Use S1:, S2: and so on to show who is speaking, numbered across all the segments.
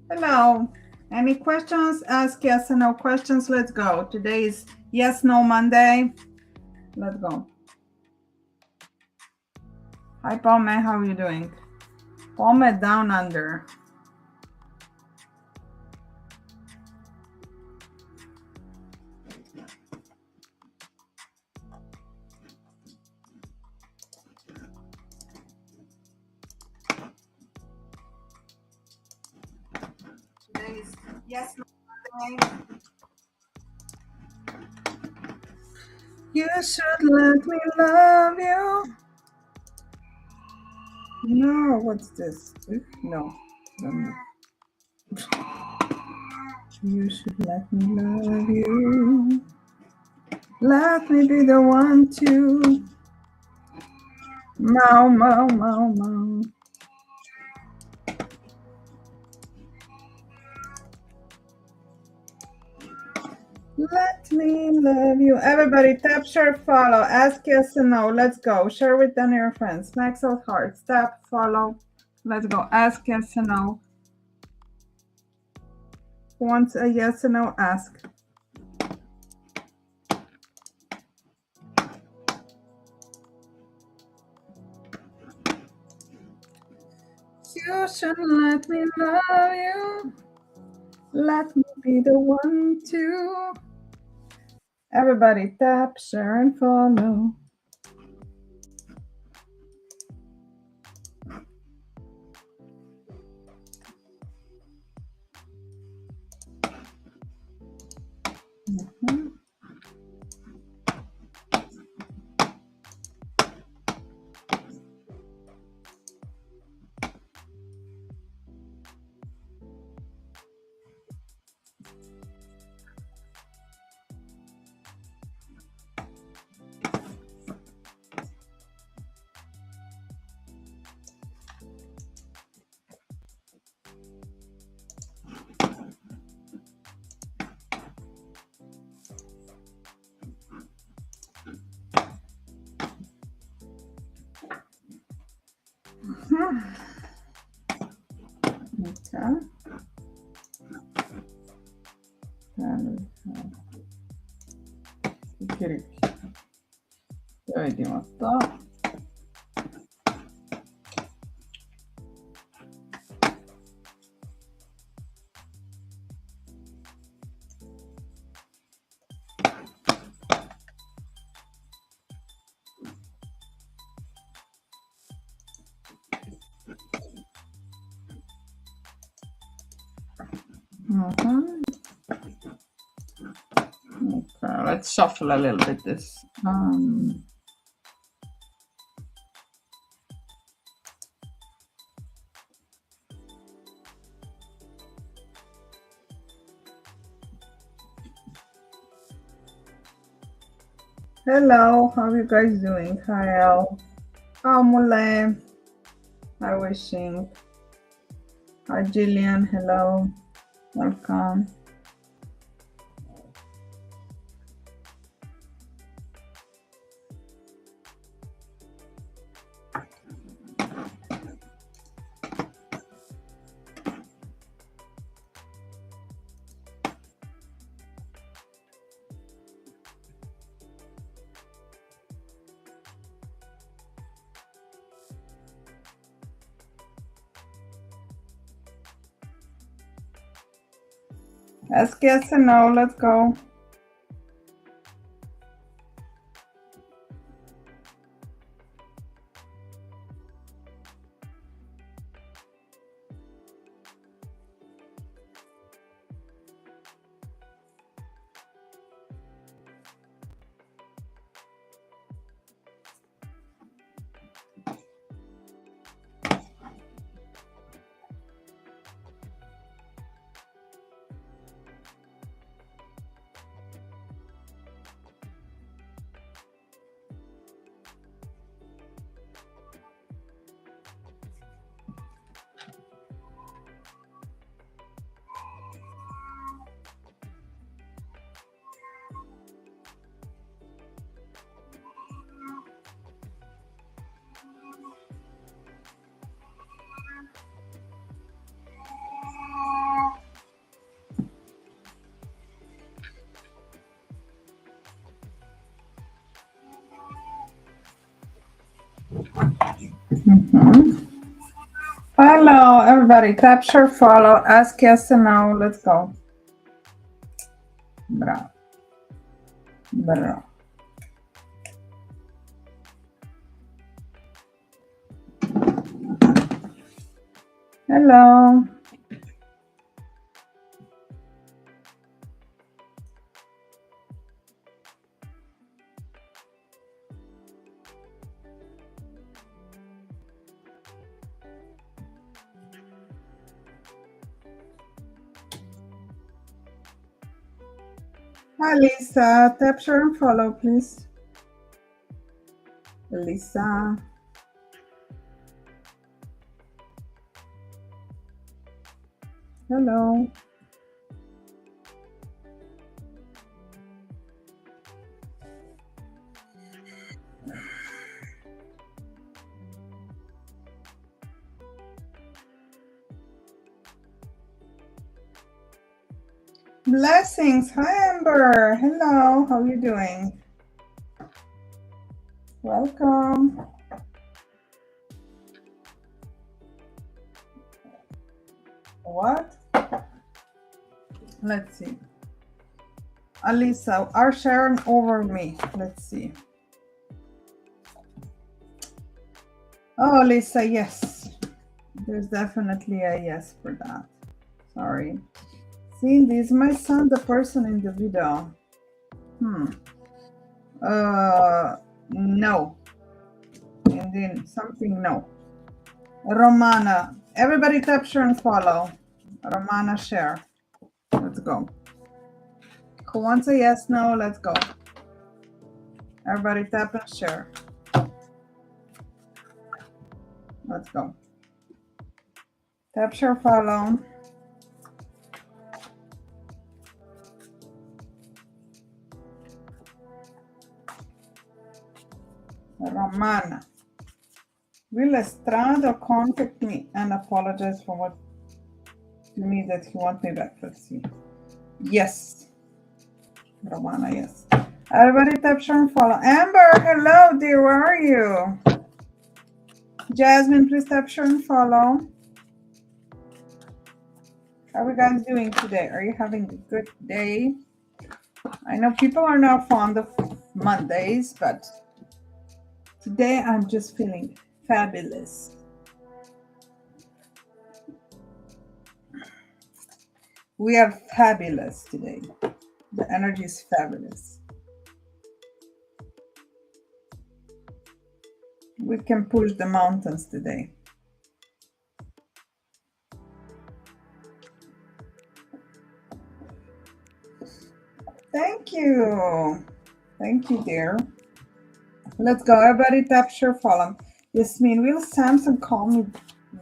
S1: Hello. Any questions? Ask yes or no questions. Let's go. Today is yes, no Monday. Let's go. Hi, Palme. How are you doing? Palme down under. Today is yes, no Monday. You should let me love you. No, what's this? No. You should let me love you. Let me be the one to. Mau, mau, mau, mau. Let me love you. Everybody tap, share, follow. Ask yes and no. Let's go. Share with any of your friends. Max out hearts. Tap, follow. Let's go. Ask yes and no. Who wants a yes and no? Ask. You should let me love you. Let me be the one to. Everybody tap, share, and follow. Okay. Okay, let's shuffle a little bit this. Hello, how are you guys doing? Hi, El. Hi, Mule. Hi, Wishing. Hi, Jillian. Hello. Welcome. Ask yes and no. Let's go. Follow, everybody. Tap, share, follow. Ask yes and no. Let's go. Bravo. Bravo. Hello. Hi, Lisa. Tap, share, and follow, please. Lisa. Hello. Blessings. Hi, Amber. Hello. How are you doing? Welcome. What? Let's see. Alisa, are sharing over me. Let's see. Oh, Lisa, yes. There's definitely a yes for that. Sorry. See, this is my son, the person in the video. No. And then something no. Romana. Everybody tap, share, and follow. Romana, share. Let's go. Who wants a yes, no? Let's go. Everybody tap and share. Let's go. Tap, share, follow. Romana. Will Estrada contact me and apologize for what to me that he wants me back? Let's see. Yes. Romana, yes. Everybody tap, share, and follow. Amber, hello, dear. Where are you? Jasmine, please tap, share, and follow. How are you guys doing today? Are you having a good day? I know people are not fond of Mondays, but today I'm just feeling fabulous. We are fabulous today. The energy is fabulous. We can push the mountains today. Thank you. Thank you, dear. Let's go. Everybody tap, share, follow. Yasmin, will Samson call me?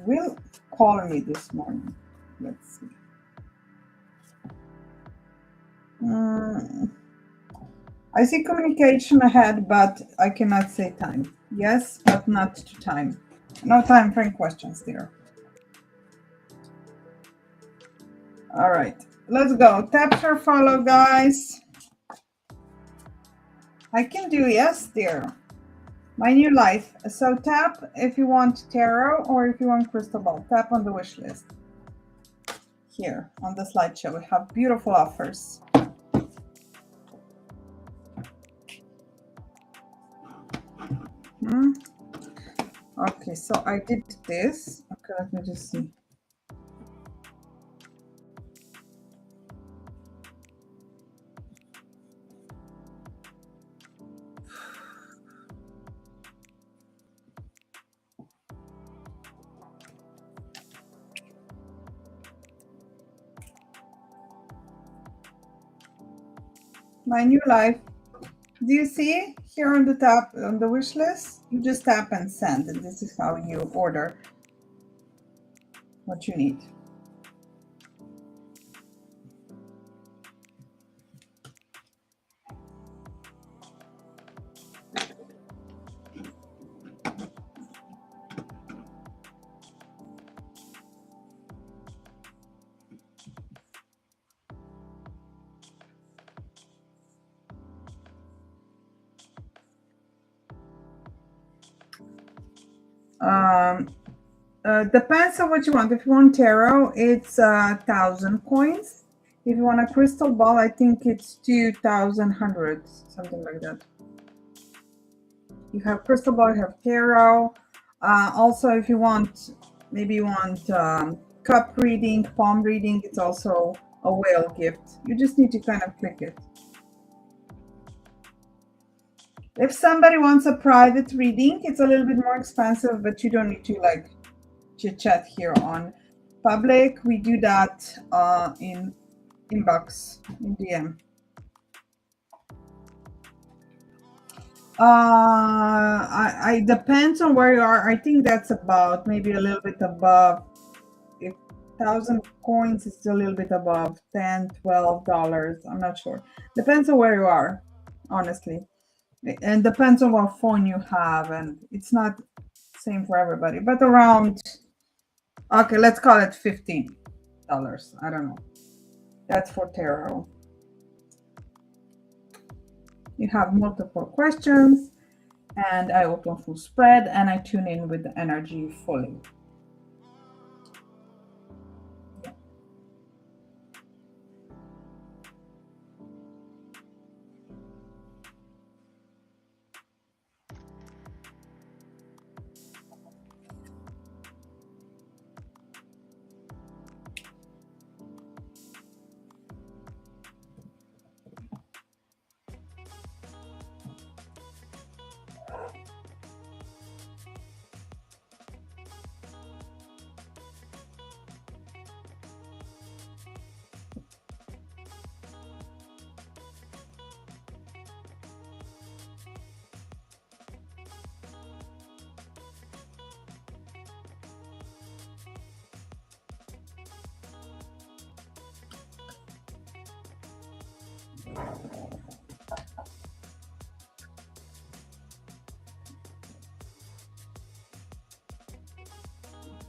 S1: Will call me this morning. Let's see. I see communication ahead, but I cannot say time. Yes, but not to time. No time for any questions there. All right, let's go. Tap, share, follow, guys. I can do yes, dear. My new life. So tap if you want tarot or if you want crystal ball. Tap on the wish list. Here on the slideshow, we have beautiful offers. Okay, so I did this. Okay, let me just see. My new life. Do you see here on the top on the wish list? You just tap and send, and this is how you order what you need. Depends on what you want. If you want tarot, it's 1,000 coins. If you want a crystal ball, I think it's 2,000 hundreds, something like that. You have crystal ball, you have tarot. Also, if you want, maybe you want cup reading, palm reading, it's also a whale gift. You just need to kind of click it. If somebody wants a private reading, it's a little bit more expensive, but you don't need to like chit chat here on public. We do that in inbox, in DM. I depends on where you are. I think that's about maybe a little bit above. If 1,000 coins is a little bit above $10-12. I'm not sure. Depends on where you are, honestly, and depends on what phone you have, and it's not same for everybody. But around, okay, let's call it $15. I don't know. That's for tarot. You have multiple questions, and I open full spread, and I tune in with the energy fully.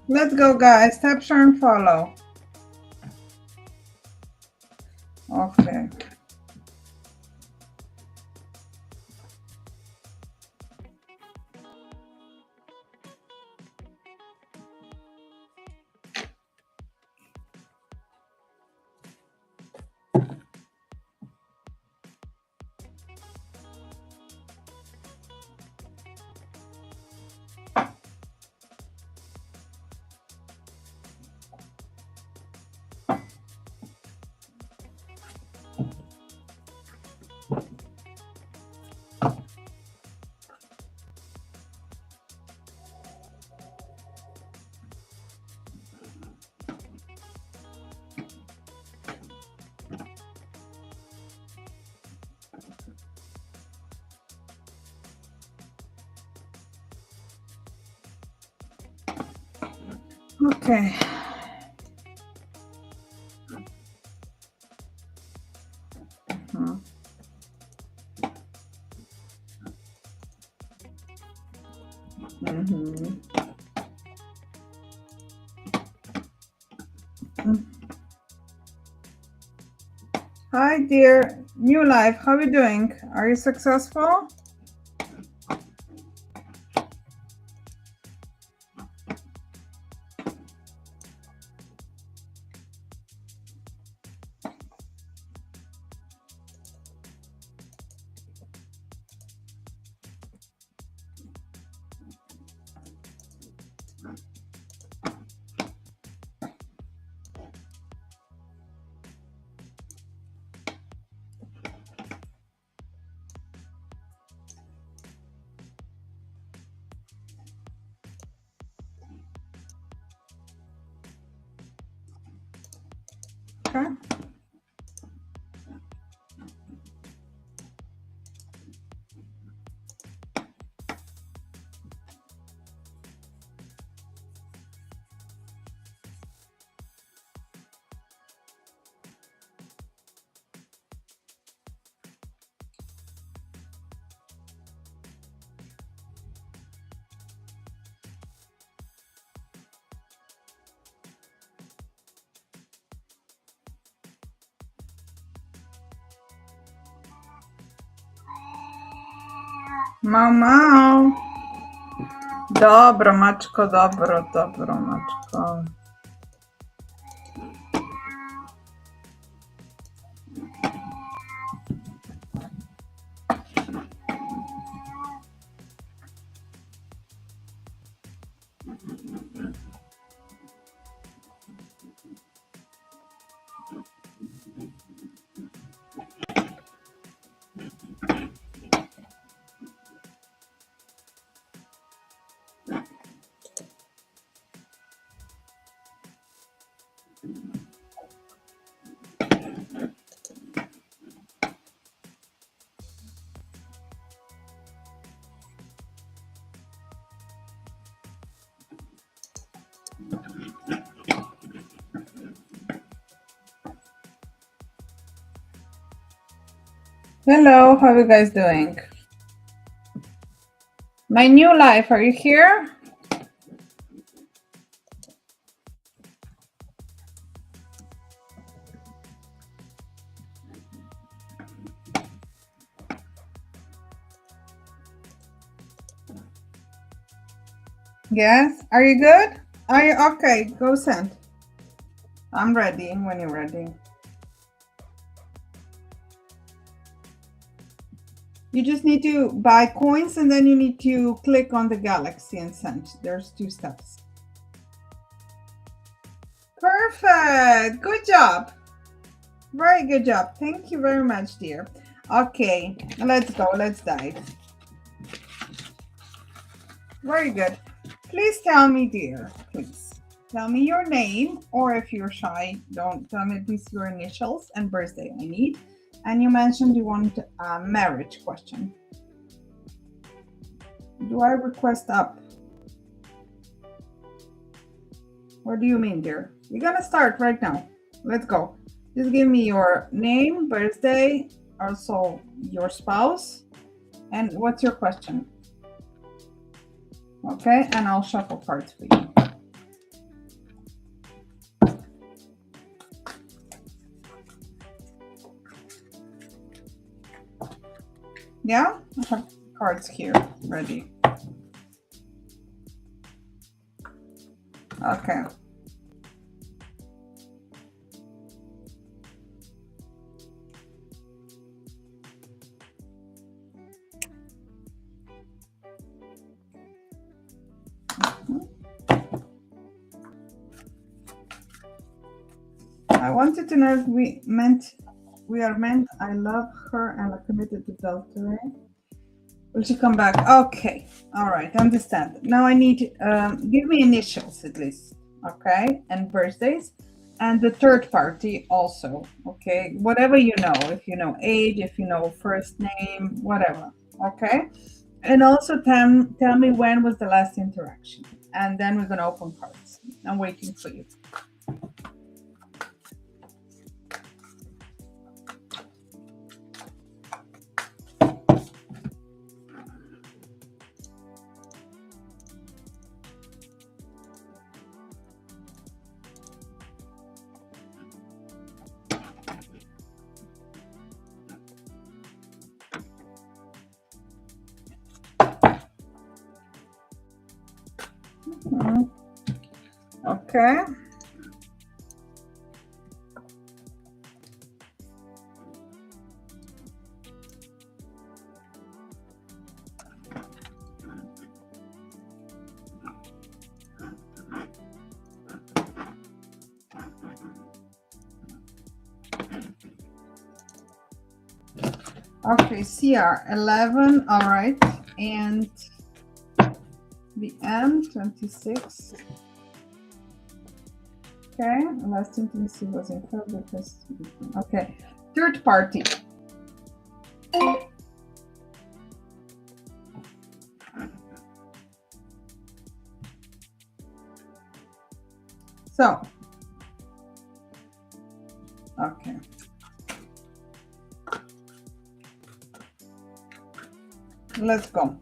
S1: Let's go, guys. Tap, share, and follow. Okay. Okay. Hi, dear. New life. How are you doing? Are you successful? Okay. Mau Mau. Dobro, Maczko, dobro, Maczko. Hello, how are you guys doing? My new life, are you here? Yes, are you good? Are you okay? Go send. I'm ready when you're ready. You just need to buy coins and then you need to click on the galaxy and send. There's 2 steps. Perfect. Good job. Very good job. Thank you very much, dear. Okay, let's go. Let's dive. Very good. Please tell me, dear. Please tell me your name, or if you're shy, don't tell me, please, your initials and birthday I need. And you mentioned you want a marriage question. Do I request up? What do you mean, dear? We're gonna start right now. Let's go. Just give me your name, birthday, also your spouse, and what's your question? Okay, and I'll shuffle cards for you. Yeah, I have cards here ready. Okay. I wanted to know if we are meant, I love her and are committed to adultery. Will she come back? Okay. All right. Understand. Now I need, give me initials at least. Okay. And birthdays. And the third party also. Okay. Whatever you know. If you know age, if you know first name, whatever. Okay. And also tell me when was the last interaction. And then we're going to open cards. I'm waiting for you. Okay. Okay, CR 11, all right, and the M 26. Okay, last intimacy was in club because, okay, third party. So, okay. Let's go.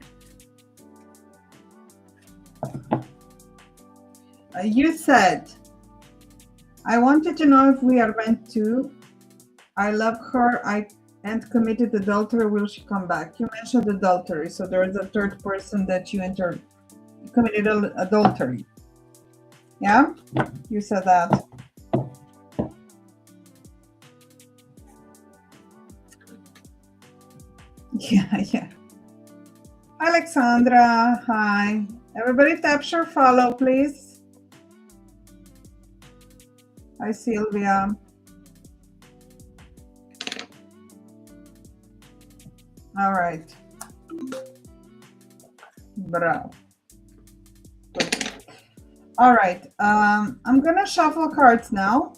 S1: You said, I wanted to know if we are meant to. I love her. I and committed adultery. Will she come back? You mentioned adultery, so there is a third person that you committed adultery. Yeah, you said that. Yeah. Alexandra, hi. Everybody tap share follow, please. Hi, Sylvia. All right. Bravo. Good. All right. I'm gonna shuffle cards now.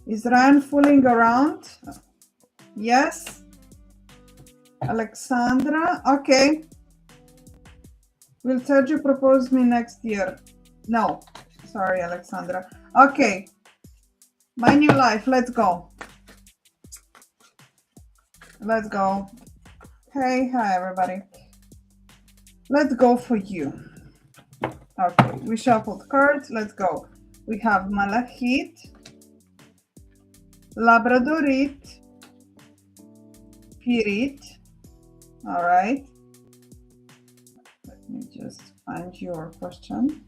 S1: Is Ryan fooling around? Yes. Alexandra. Okay. Will Sergio propose me next year? No. Sorry, Alexandra. Okay. My new life. Let's go. Let's go. Hey, hi, everybody. Let's go for you. Okay, we shuffled cards. Let's go. We have Malachite, Labradorite, Pirit. All right. Let me just find your question.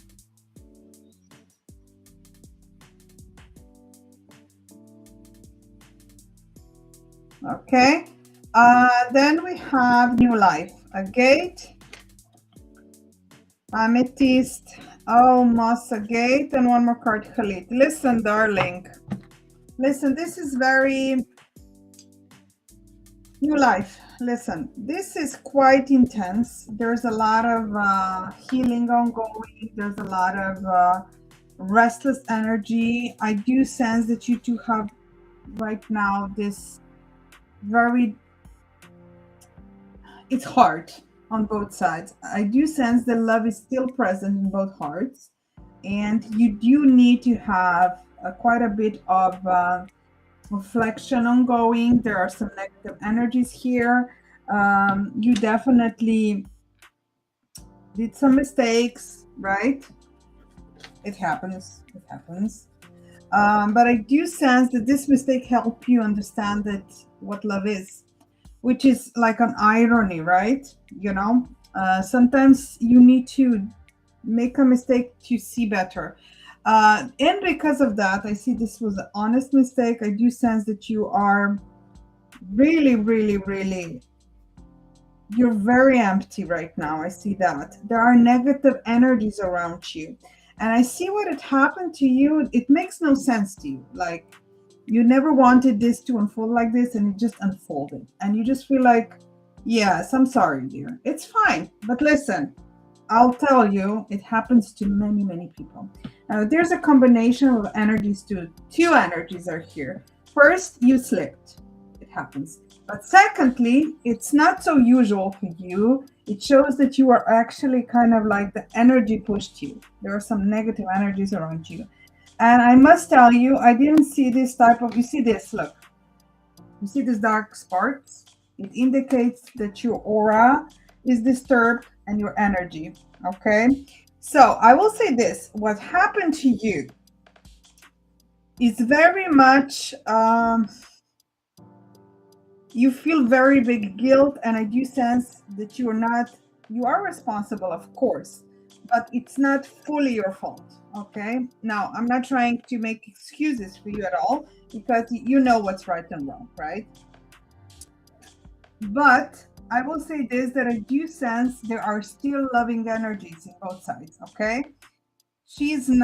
S1: Okay. Then we have New Life, Agate, Amethyst, oh, Moss Agate, and one more card, Khalit. Listen, darling. Listen, this is very New Life. Listen, this is quite intense. There's a lot of healing ongoing. There's a lot of restless energy. I do sense that you two have right now this very, it's hard on both sides. I do sense that love is still present in both hearts, and you do need to have quite a bit of reflection ongoing. There are some negative energies here. You definitely did some mistakes, right? It happens. It happens. But I do sense that this mistake helped you understand that what love is, which is like an irony, right? You know, sometimes you need to make a mistake to see better. And because of that, I see this was an honest mistake. I do sense that you are really, really, really, you're very empty right now. I see that. There are negative energies around you. And I see what had happened to you. It makes no sense to you. Like, you never wanted this to unfold like this, and it just unfolded. And you just feel like, yes, I'm sorry, dear. It's fine. But listen, I'll tell you, it happens to many, many people. There's a combination of energies too. Two energies are here. First, you slipped. It happens. But secondly, it's not so usual for you. It shows that you are actually kind of like the energy pushed you. There are some negative energies around you. And I must tell you, I didn't see this type of, you see this, look. You see this dark sparks? It indicates that your aura is disturbed and your energy, okay? So I will say this, what happened to you is very much, you feel very big guilt, and I do sense that you are responsible, of course, but it's not fully your fault, okay? Now, I'm not trying to make excuses for you at all, because you know what's right and wrong, right? But I will say this, that I do sense there are still loving energies in both sides, okay? She needs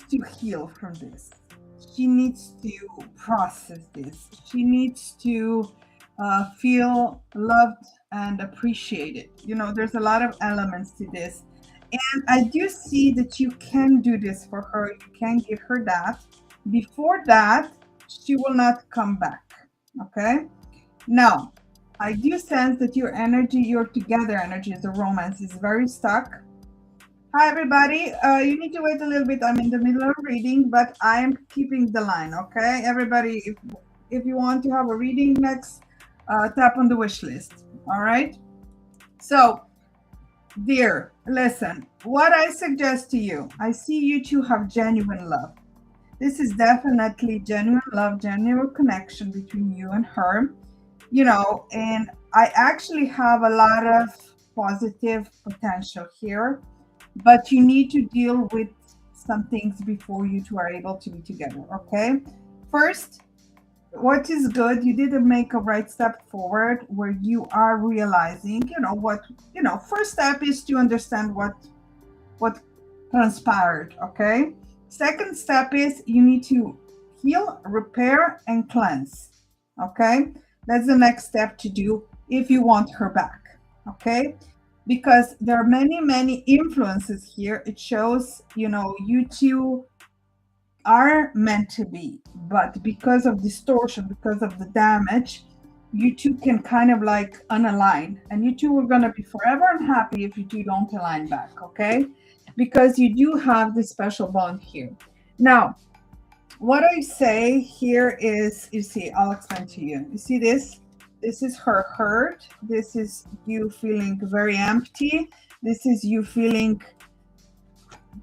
S1: to heal from this. She needs to process this. She needs to feel loved and appreciated. You know, there's a lot of elements to this. And I do see that you can do this for her. You can give her that. Before that, she will not come back. Okay? Now, I do sense that your energy, your together energy, the romance is very stuck. Hi, everybody. You need to wait a little bit. I'm in the middle of reading, but I am keeping the line, okay? Everybody, if you want to have a reading next, tap on the wish list, all right? So, dear, listen, what I suggest to you, I see you two have genuine love. This is definitely genuine love, genuine connection between you and her. And I actually have a lot of positive potential here, but you need to deal with some things before you two are able to be together. Okay. First, what is good, you didn't make a right step forward where you are realizing, first step is to understand what transpired. Okay. Second step is you need to heal, repair, and cleanse. Okay. That's the next step to do if you want her back. Okay. Because there are many, many influences here. It shows, you two are meant to be, but because of distortion, because of the damage, you two can kind of like unalign, and you two are going to be forever unhappy if you two don't align back. Okay, because you do have this special bond here. Now, what I say here is, you see, I'll explain to you. You see this is her hurt, this is you feeling very empty, this is you feeling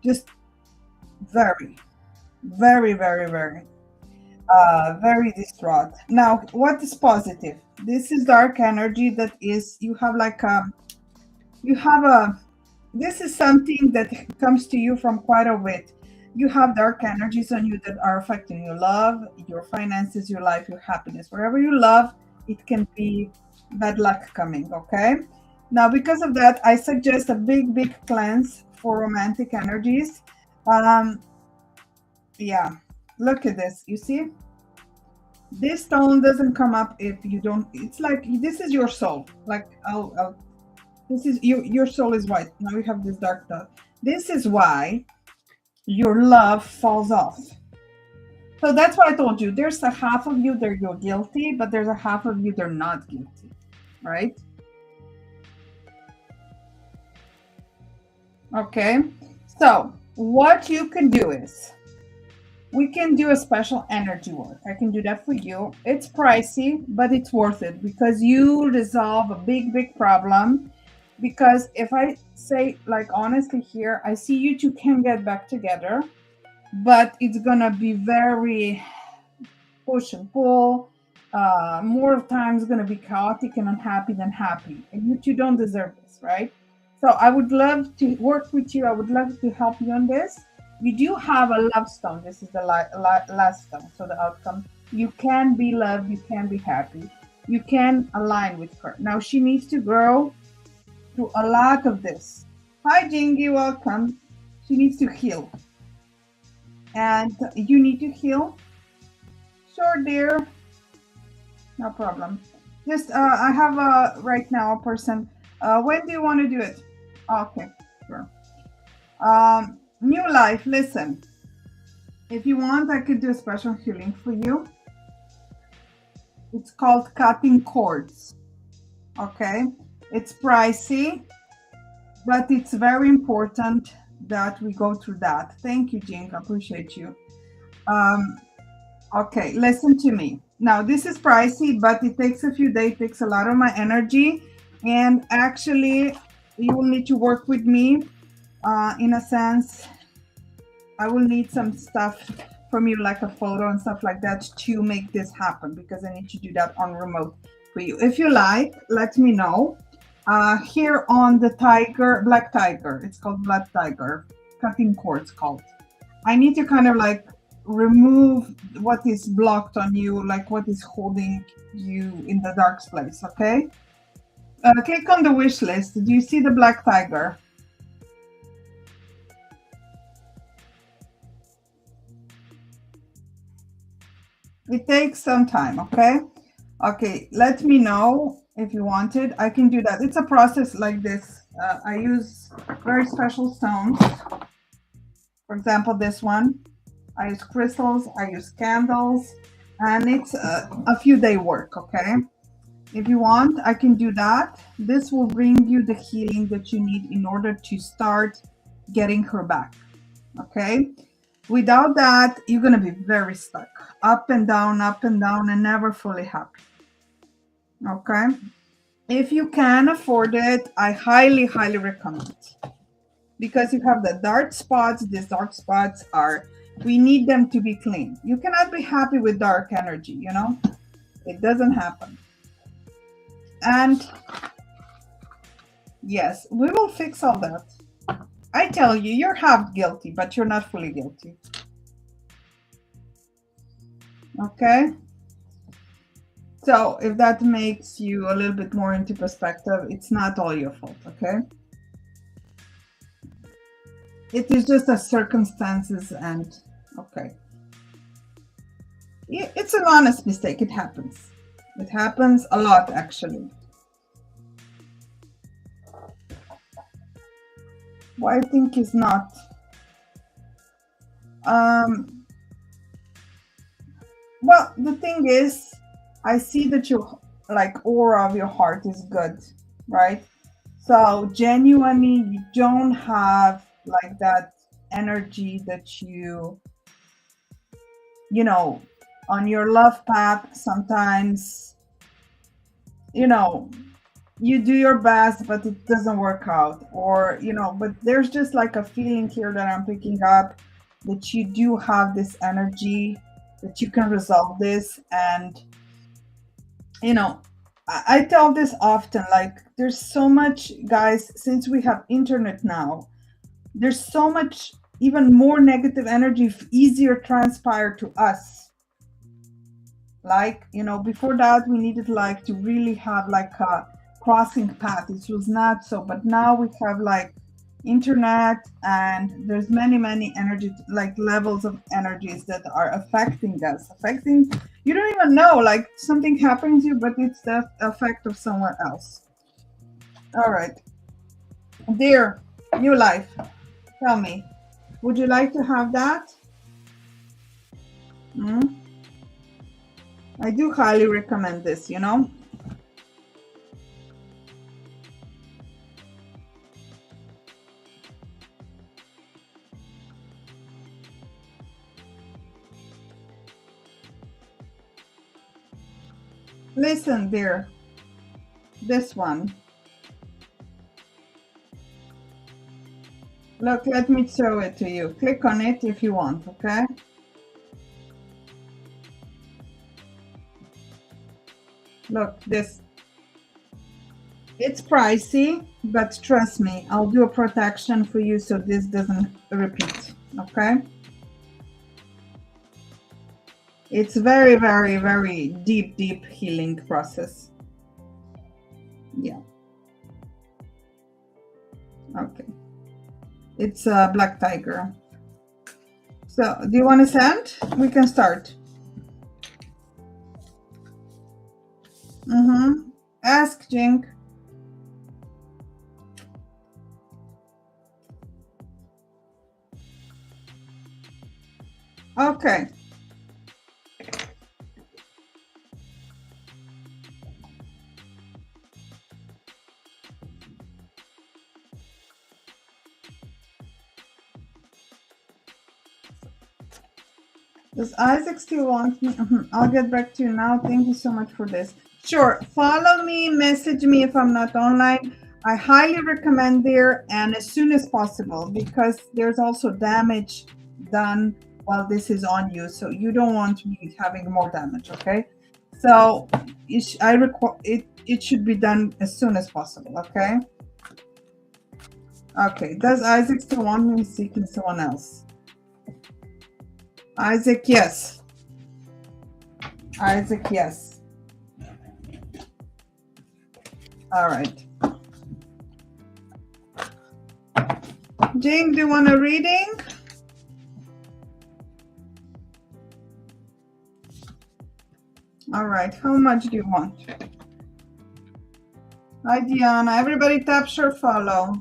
S1: just very, very, very, very distraught. Now, what is positive? This is dark energy. That is, you have a, this is something that comes to you from quite a bit. You have dark energies on you that are affecting your love, your finances, your life, your happiness. Wherever you love, it can be bad luck coming. Okay. Now, because of that, I suggest a big, big cleanse for romantic energies. Um, yeah, look at this. You see? This stone doesn't come up if you don't. It's like this is your soul. Like, this is your soul is white. Now you have this dark dot. This is why your love falls off. So that's what I told you. There's a half of you that you're guilty, but there's a half of you they're not guilty, right? Okay. So what you can do is, we can do a special energy work. I can do that for you. It's pricey, but it's worth it because you resolve a big, big problem. Because if I say, like, honestly here, I see you two can get back together, but it's gonna be very push and pull. More times gonna be chaotic and unhappy than happy. And you two don't deserve this, right? So I would love to work with you. I would love to help you on this. You do have a love stone. This is the last stone. So the outcome, you can be loved, you can be happy, you can align with her. Now she needs to grow through a lot of this. Hi Jingy, welcome. She needs to heal. And you need to heal. Sure, dear. No problem. Just I have right now a person. When do you want to do it? Okay, sure. New life, listen. If you want, I could do a special healing for you. It's called cutting cords. Okay, it's pricey, but it's very important that we go through that. Thank you, Jink. I appreciate you. Okay, listen to me. Now, this is pricey, but it takes a few days, it takes a lot of my energy. And actually, you will need to work with me. In a sense, I will need some stuff from you, like a photo and stuff like that, to make this happen, because I need to do that on remote for you. If you like, let me know. Here on the black tiger, it's called black tiger, cutting cords called. I need to kind of like remove what is blocked on you, like what is holding you in the dark place, okay? Click on the wish list. Do you see the black tiger? It takes some time, okay? Okay, let me know if you want it. I can do that. It's a process like this. I use very special stones. For example, this one. I use crystals, I use candles, and it's a few day work, okay? If you want, I can do that. This will bring you the healing that you need in order to start getting her back, okay? Without that, you're going to be very stuck, up and down, and never fully happy, okay? If you can afford it, I highly, highly recommend it. Because you have the dark spots. These dark spots are, we need them to be clean. You cannot be happy with dark energy, you know? It doesn't happen. And yes, we will fix all that. I tell you, you're half guilty, but you're not fully guilty. Okay? So if that makes you a little bit more into perspective, it's not all your fault, okay? It is just the circumstances and, okay. It's an honest mistake. It happens. It happens a lot, actually. What I think is not. Well, the thing is, I see that your like aura of your heart is good, right? So genuinely, you don't have like that energy that you know, on your love path, sometimes, you know, you do your best, but it doesn't work out, or, you know, but there's just like a feeling here that I'm picking up that you do have this energy that you can resolve this. And, you know, I tell this often, like, there's so much, guys, since we have internet now, there's so much even more negative energy easier transpire to us. Like, you know, before that we needed like to really have like a crossing path. It was not so, but now we have like internet, and there's many energy, like levels of energies that are affecting us, affecting, you don't even know, like something happens to you, but it's the effect of someone else. All right, dear, new life, tell me, would you like to have that? I do highly recommend this, you know. Listen, dear, this one. Look, let me show it to you. Click on it if you want, okay? Look, this. It's pricey, but trust me, I'll do a protection for you so this doesn't repeat, okay? It's very deep healing process. Yeah. Okay. It's a black tiger. So, do you want to send? We can start. Ask Jink. Okay. Does Isaac still want me? I'll get back to you now. Thank you so much for this. Sure. Follow me, message me if I'm not online. I highly recommend there, and as soon as possible, because there's also damage done while this is on you. So you don't want to be having more damage, okay? So it should be done as soon as possible, okay? Okay. Does Isaac still want me seeking someone else? Isaac, yes. Isaac, yes. All right. Jane, do you want a reading? All right. How much do you want? Hi, Diana. Everybody tap, share, follow.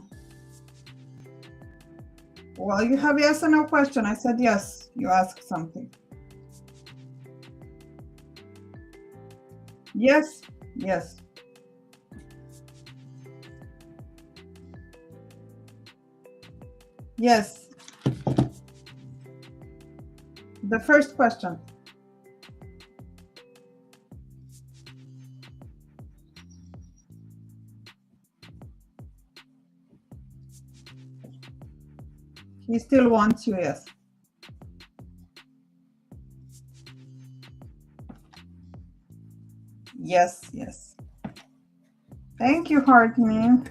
S1: Well, you have yes or no question. I said yes. You asked something. Yes. Yes. Yes. The first question. He still wants you, yes. Yes, yes. Thank you, Hartney.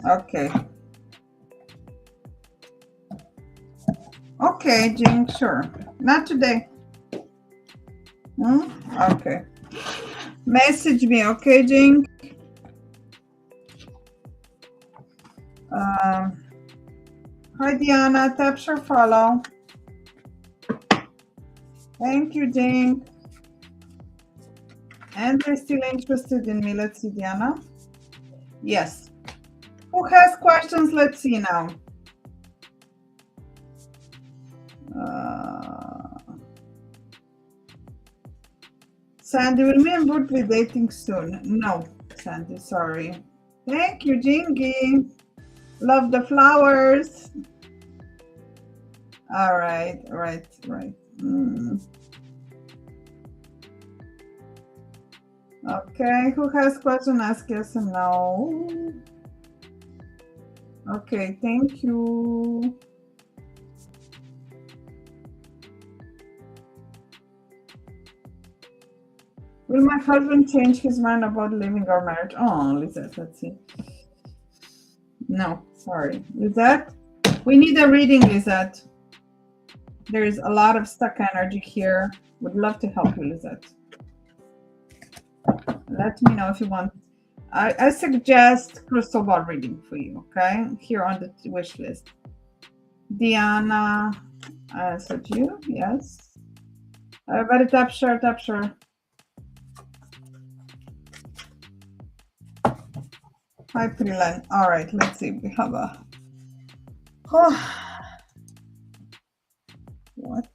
S1: Okay. Okay, Jing, sure. Not today. Okay. Message me, okay, Jing? Hi, Diana. Tap share follow. Thank you, Jing. And they're still interested in me. Let's see, Diana. Yes. Who has questions? Let's see now. Sandy, will me and Bert be dating soon? No, Sandy, sorry. Thank you, Jingy. Love the flowers. All right. Okay, who has question? Ask yes and no. Okay, thank you. Will my husband change his mind about leaving our marriage? Oh, Lizette, let's see. No, sorry. Lizette, we need a reading, Lizette. There's a lot of stuck energy here. Would love to help you, Lizette. Let me know if you want. I suggest crystal ball reading for you, okay? Here on the wish list. Diana, I answered you, yes. Everybody tap share, tap share. Hi, Prilan. All right, let's see. We have a. Oh. What?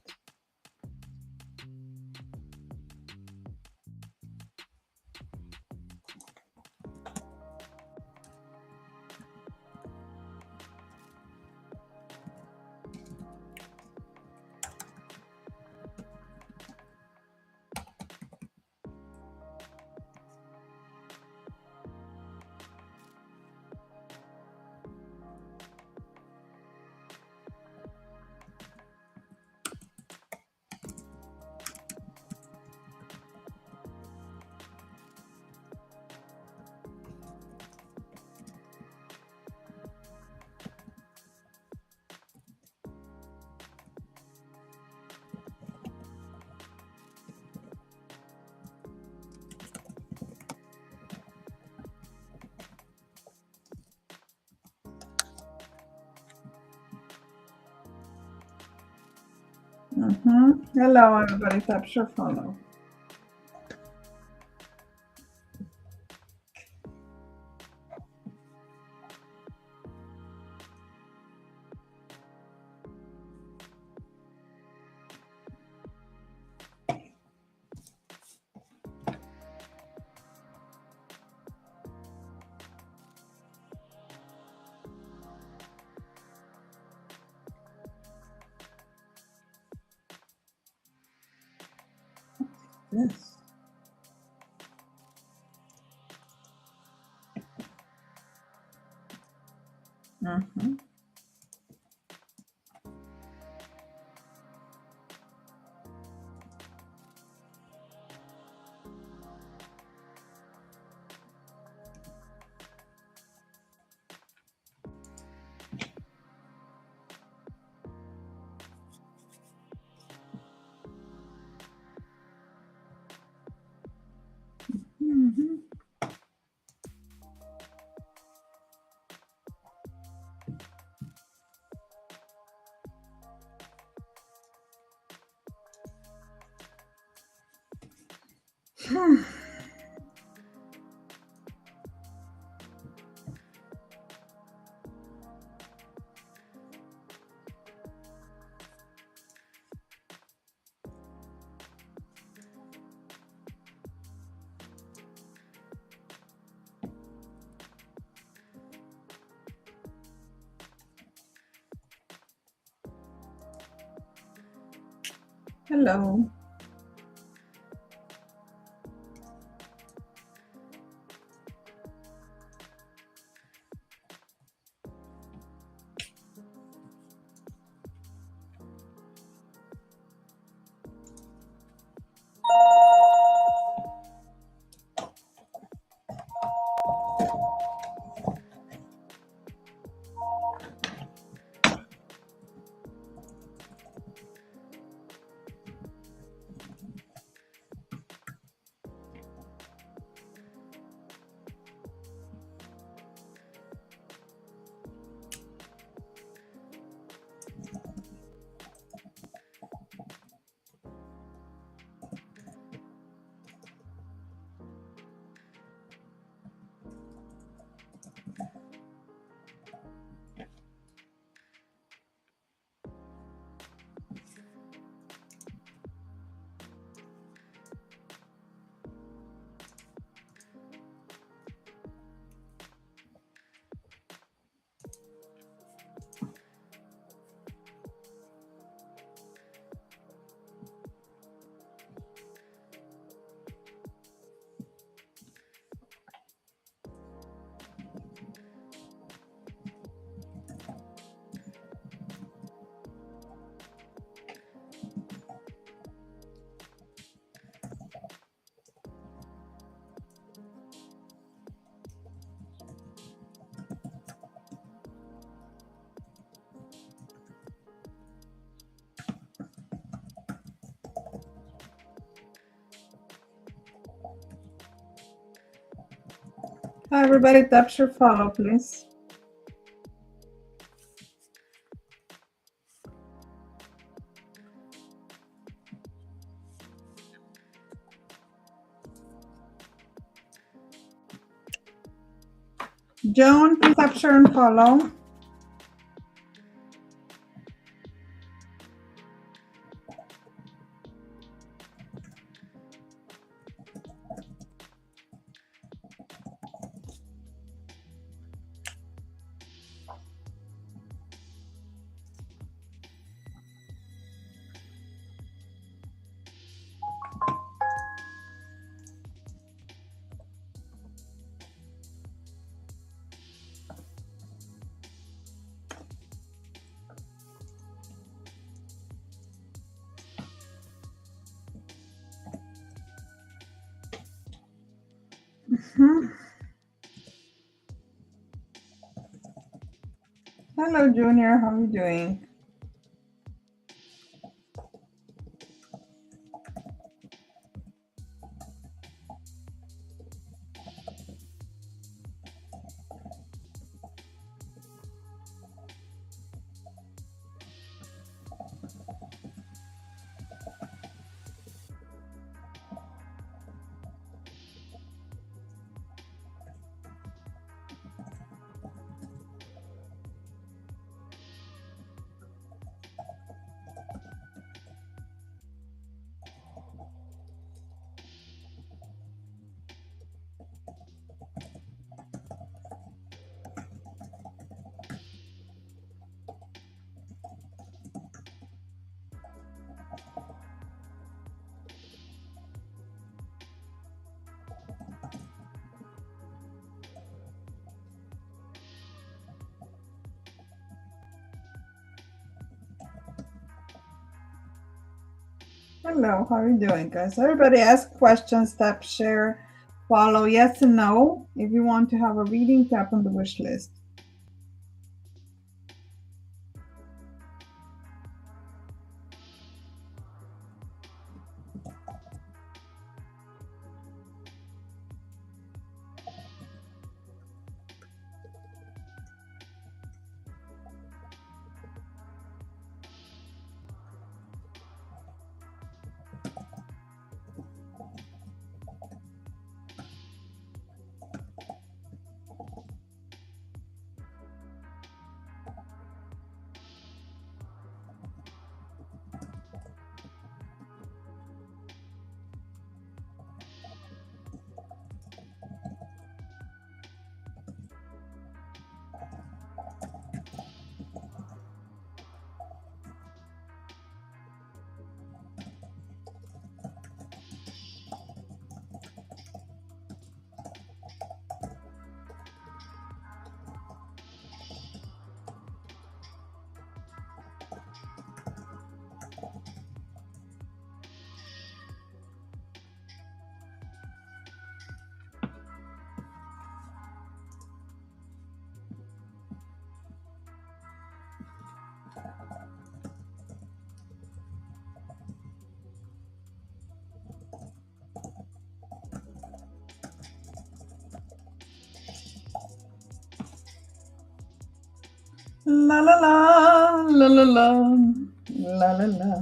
S1: Hello, everybody. Tap share, follow. Yes. Hello. Hi, everybody. Tap share follow, please. Joan, please tap share and follow. Hello, Junior. How are you doing? Hello, how are you doing, guys? Everybody ask questions, tap share, follow, yes and no. If you want to have a reading, tap on the wish list. La la la, la la la, la la la.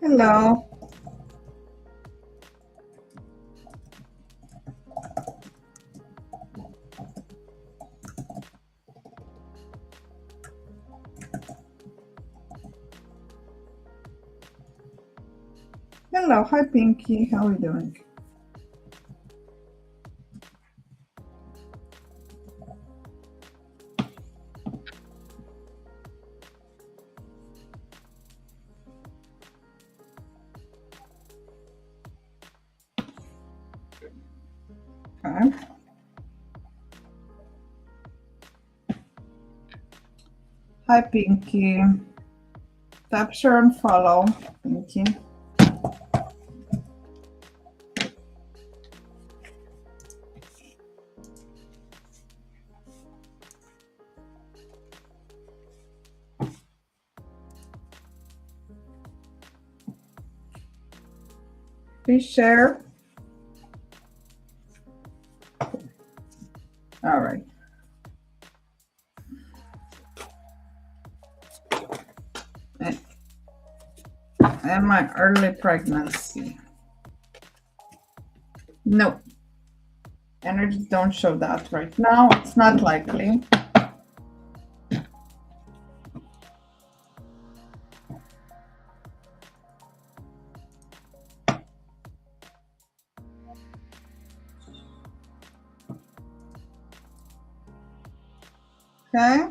S1: Hello. Hello. Hi, Pinky. How are you doing? Okay. Hi, Pinky. Tap, share, and follow. Pinky. Please share. All right. And my early pregnancy. No. Energies don't show that right now. It's not likely. Okay.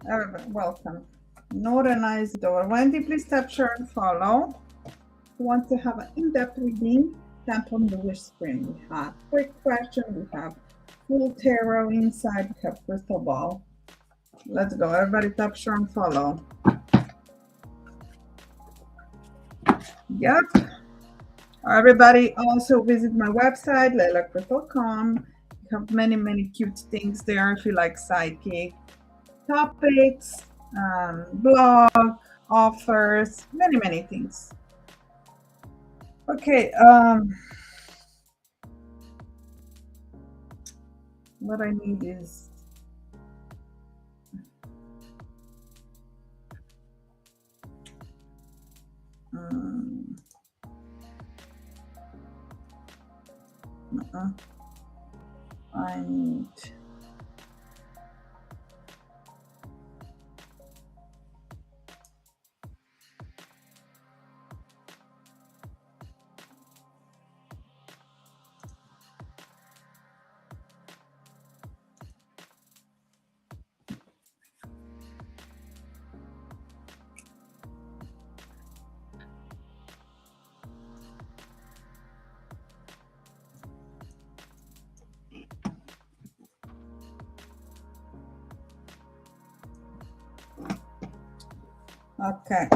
S1: Everybody, welcome. Nora Nice Door. Wendy, please tap, share, and follow. If you want to have an in-depth reading, tap on the wish screen. We have quick question, we have full tarot inside, we have crystal ball. Let's go. Everybody tap, share, and follow. Yep. Everybody also visit my website, leilacrystal.com. We have many cute things there if you like psychic topics, blog, offers, many things. Okay, what I need is I need okay.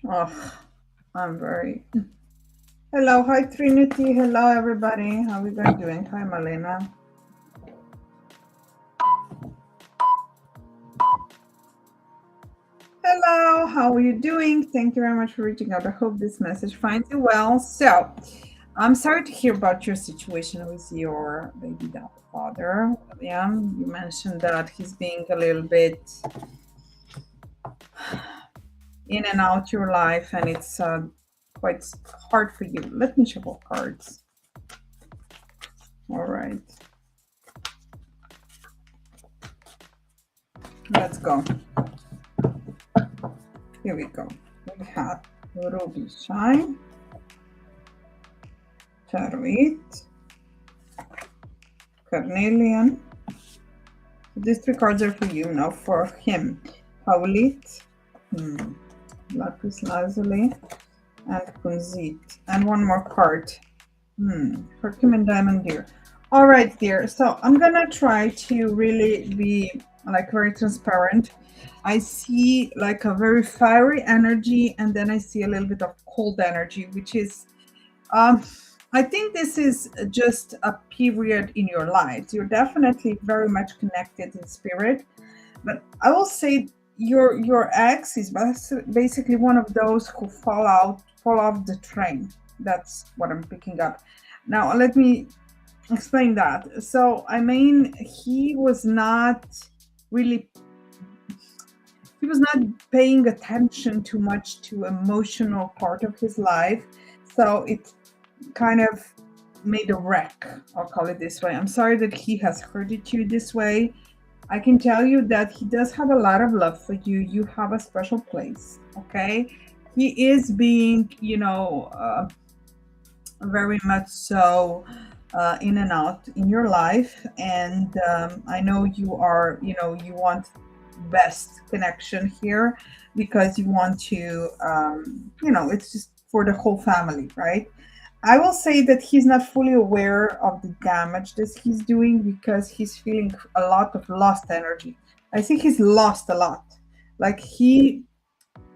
S1: Oh, I'm very. Hello, hi Trinity. Hello, everybody. How are you guys doing? Hi, Malena. Hello, how are you doing? Thank you very much for reaching out. I hope this message finds you well. So, I'm sorry to hear about your situation with your baby father, William. You mentioned that he's being a little bit in and out your life, and it's quite hard for you. Let me shuffle cards. All right. Let's go. Here we go. We have Ruby Shine, Charuit, Carnelian. These three cards are for you, now for him. Haulit, Lapis Lazuli, and Kunzit. And one more card. Herculean Diamond Deer. All right, dear. So I'm gonna try to really be like very transparent. I see like a very fiery energy, and then I see a little bit of cold energy, which is I think this is just a period in your life. You're definitely very much connected in spirit, but I will say your ex is basically one of those who fall off the train. That's what I'm picking up. Now let me explain that. So I mean, really he was not paying attention too much to emotional part of his life, so it kind of made a wreck. I'll call it this way. I'm sorry that he has hurted you this way. I can tell you that he does have a lot of love for you. You have a special place, okay? He is being, very much so in and out in your life. And I know you are, you want best connection here because you want to, it's just for the whole family, right? I will say that he's not fully aware of the damage that he's doing because he's feeling a lot of lost energy. I think he's lost a lot. Like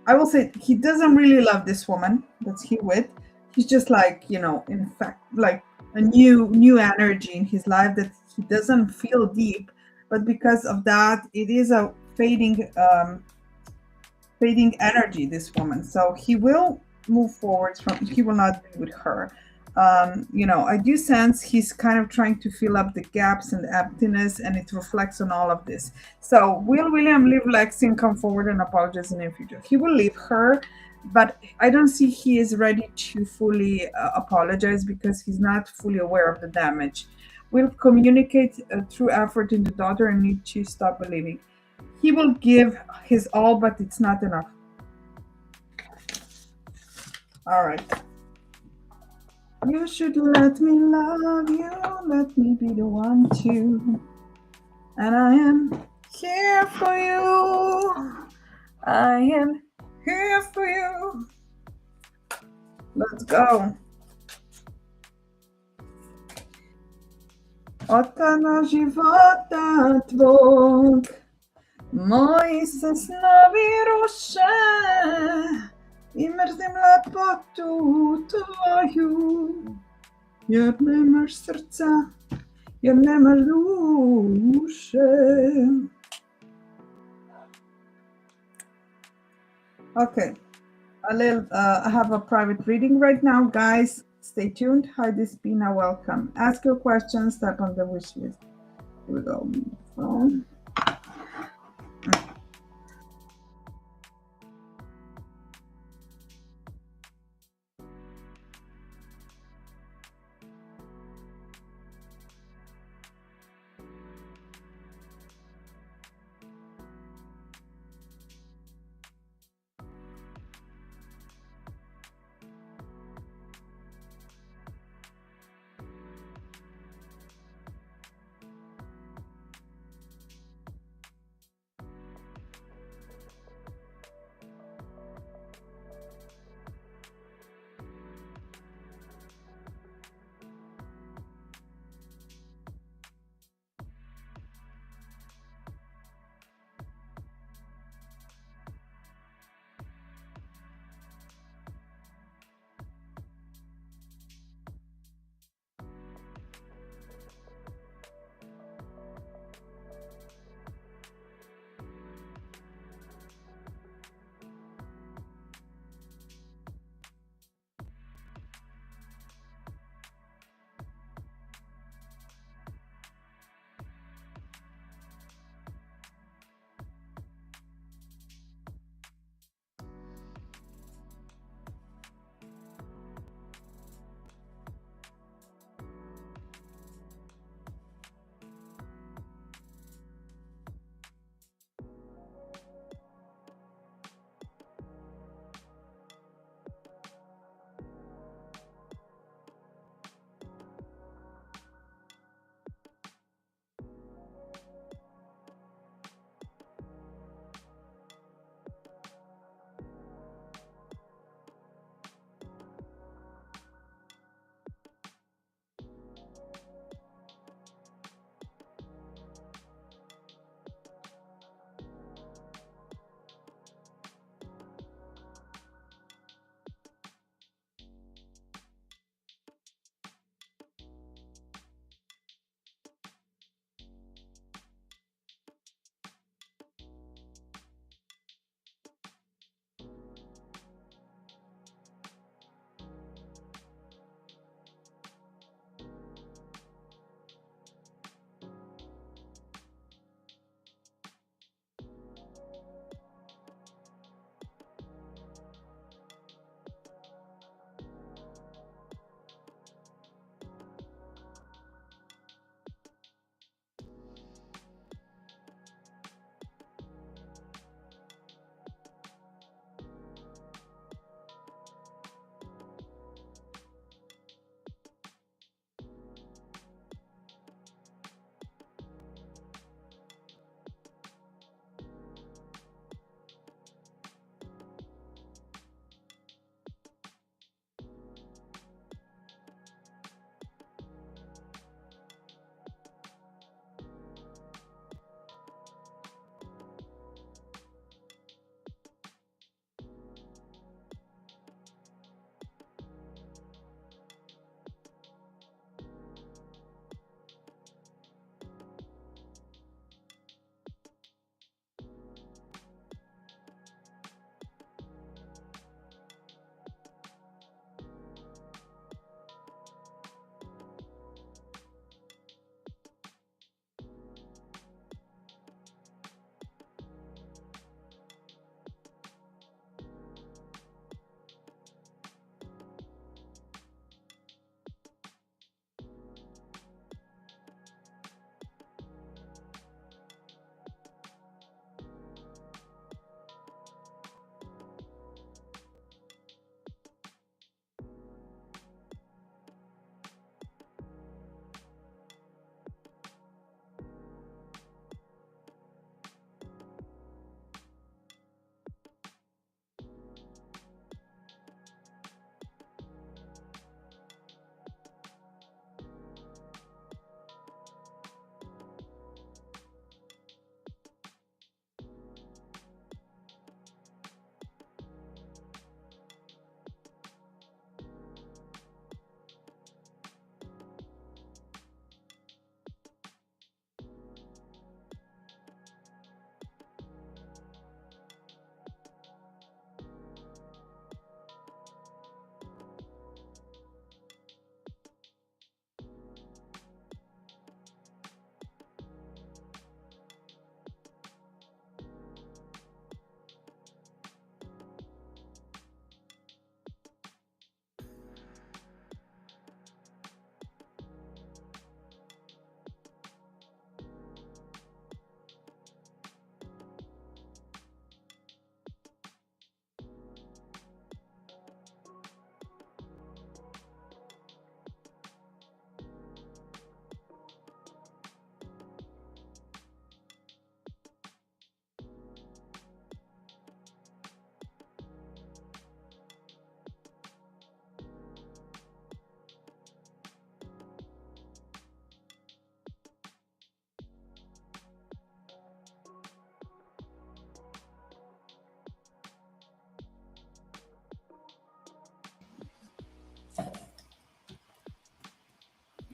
S1: I will say he doesn't really love this woman that's he with. He's just like, in fact, like a new energy in his life that he doesn't feel deep. But because of that, it is a fading energy, this woman. So he will move forward he will not be with her. I do sense he's kind of trying to fill up the gaps and the emptiness, and it reflects on all of this. So will William leave Lexi and come forward and apologize in the future? He will leave her, but I don't see he is ready to fully apologize because he's not fully aware of the damage. Will communicate through effort in the daughter and need to stop believing. He will give his all, but it's not enough. All right. You should let me love you, let me be the one to. And I am here for you. I am here for you. Let's go. Oto na żywota Twój, moi snowi ruszę i mrzym lepotu Twoju. Jedne masz serca, jedne masz duszę. Okay, I have a private reading right now, guys. Stay tuned. Hi, this is Pina. Welcome. Ask your questions. Tap on the wish list. Here we go. Phone.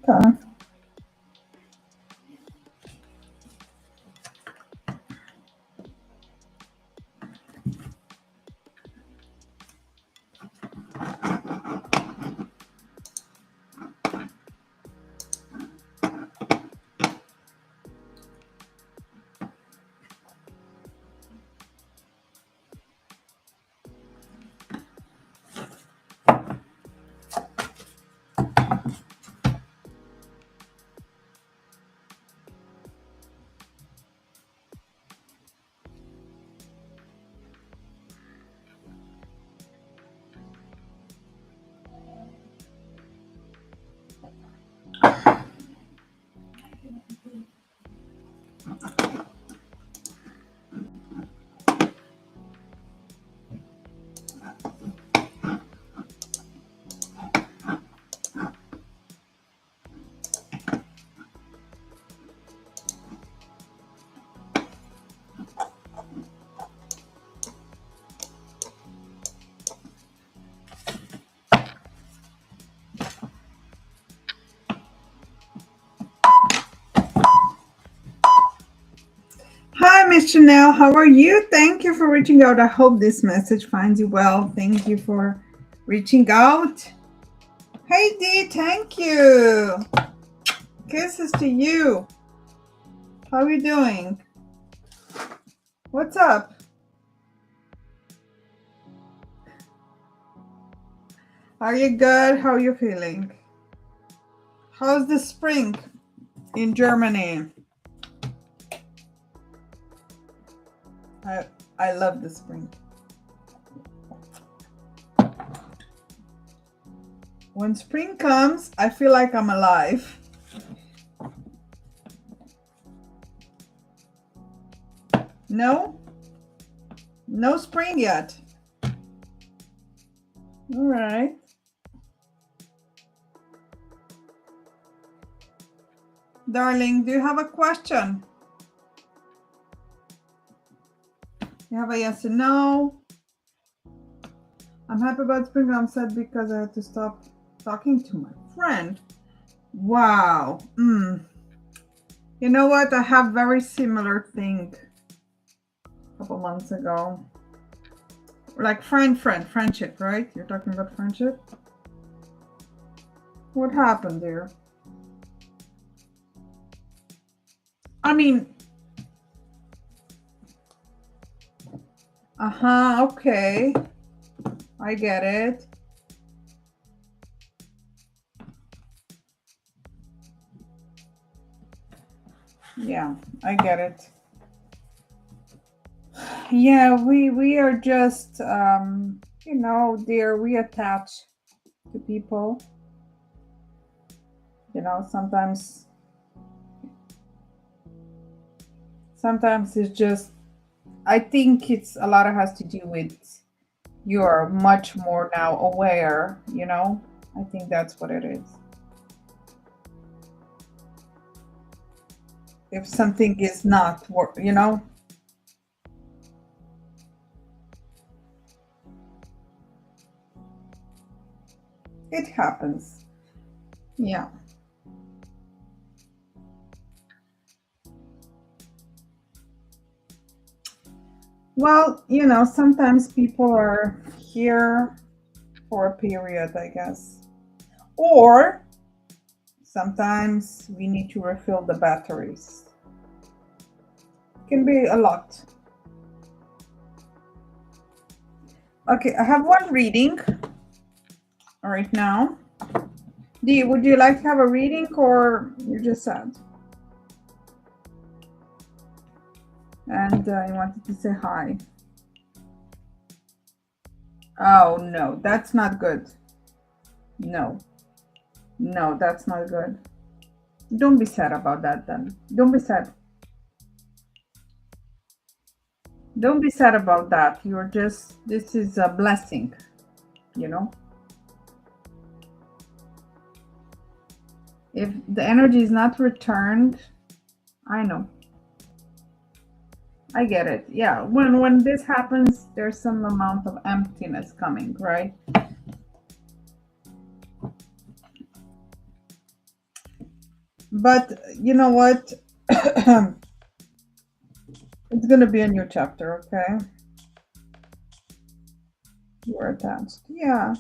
S1: Okay. Hi, Miss Chanel. How are you? Thank you for reaching out. I hope this message finds you well. Thank you for reaching out. Hey, Dee. Thank you. Kisses to you. How are you doing? What's up? Are you good? How are you feeling? How's the spring in Germany? I love the spring. When spring comes, I feel like I'm alive. No? No spring yet. All right. Darling, do you have a question? You have a yes and no? I'm happy about spring. I'm sad because I had to stop talking to my friend. Wow. You know what? I have very similar thing a couple months ago. Like friendship, right? You're talking about friendship? What happened there? I mean, okay. I get it. Yeah, I get it. Yeah, we are just you know, dear, we attach to people. You know, sometimes it's just, I think it's a lot of has to do with you're much more now aware, you know. I think that's what it is. If something is not work, you know, it happens. Yeah. Well, you know, sometimes people are here for a period, I guess. Or sometimes we need to refill the batteries. It can be a lot. Okay, I have one reading right now. Dee, would you like to have a reading or you're just sad? And you wanted to say hi. Oh, no, that's not good. No, no, that's not good. Don't be sad about that then. Don't be sad. Don't be sad about that. You're just, this is a blessing, you know? If the energy is not returned, I know. I get it. Yeah, when this happens, there's some amount of emptiness coming, right? But you know what? It's gonna be a new chapter, okay? You are attached. Yeah.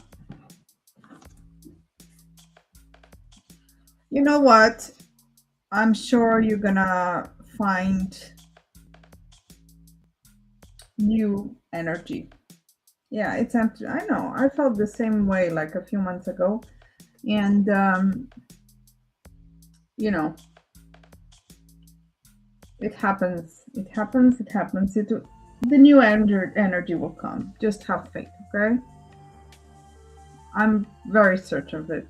S1: You know what? I'm sure you're gonna find new energy. Yeah, it's empty. I know. I felt the same way like a few months ago. And you know, it happens. It happens. It happens. The new energy will come. Just have faith, okay? I'm very certain of it.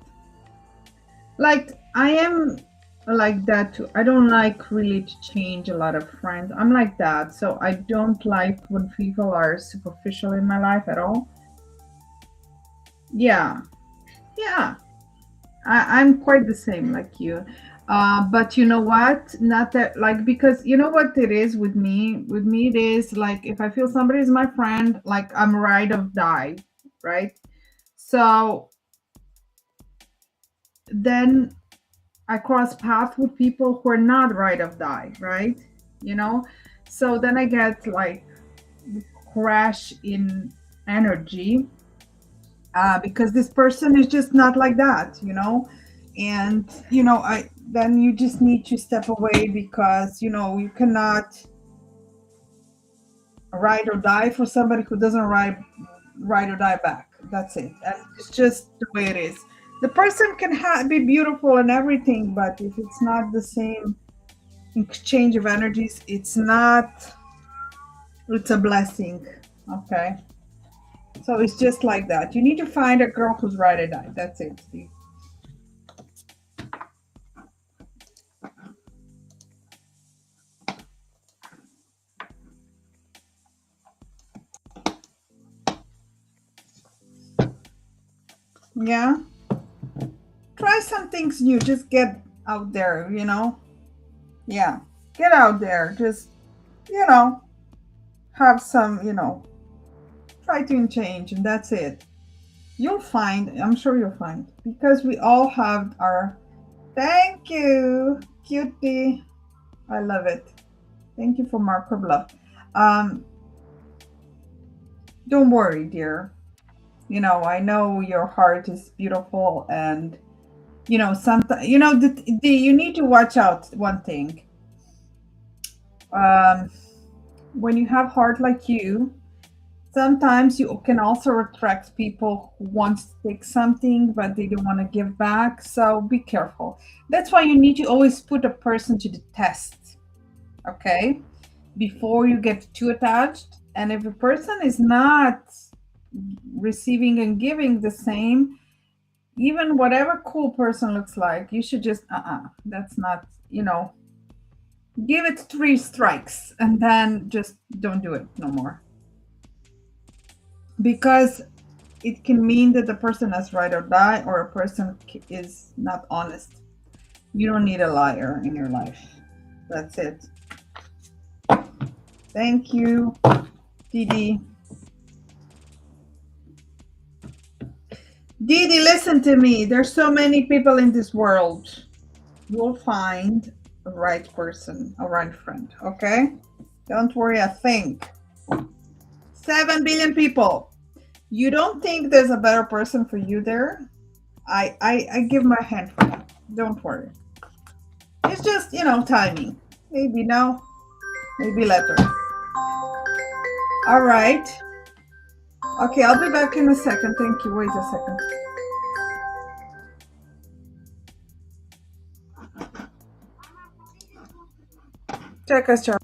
S1: Like I am like that too. I don't like really to change a lot of friends. I'm like that. So I don't like when people are superficial in my life at all. Yeah. Yeah. I'm quite the same like you. But you know what? Not that like because you know what it is with me? With me it is like if I feel somebody is my friend, like I'm ride or die, right? So then I cross paths with people who are not ride or die, right? You know? So then I get like crash in energy because this person is just not like that, you know? And I then you just need to step away because you cannot ride or die for somebody who doesn't ride or die back. That's it. And it's just the way it is. The person can be beautiful and everything, but if it's not the same exchange of energies, it's a blessing. Okay, so it's just like that. You need to find a girl who's ride or die. That's it. Yeah, try some things new. Just get out there, Yeah, get out there. Just, you know, have some, try to change, and that's it. You'll find, I'm sure you'll find, because we all have our. Thank you, cutie. I love it. Thank you for mark of love. Um, don't worry, dear. I know your heart is beautiful, and sometimes you need to watch out one thing. Um, when you have heart like you, sometimes you can also attract people who want to take something but they don't want to give back. So be careful. That's why you need to always put a person to the test, okay? Before you get too attached. And if a person is not receiving and giving the same, even whatever cool person looks like, you should just, that's not, give it 3 strikes and then just don't do it no more. Because it can mean that the person has ride or die or a person is not honest. You don't need a liar in your life. That's it. Thank you, Didi. Didi, listen to me. There's so many people in this world. You'll find a right person, a right friend, okay? Don't worry a thing. 7 billion people. You don't think there's a better person for you there? I give my hand for that. Don't worry. It's just, timing. Maybe now, maybe later. All right. Okay, I'll be back in a second. Thank you. Wait a second. Check us, Charlie.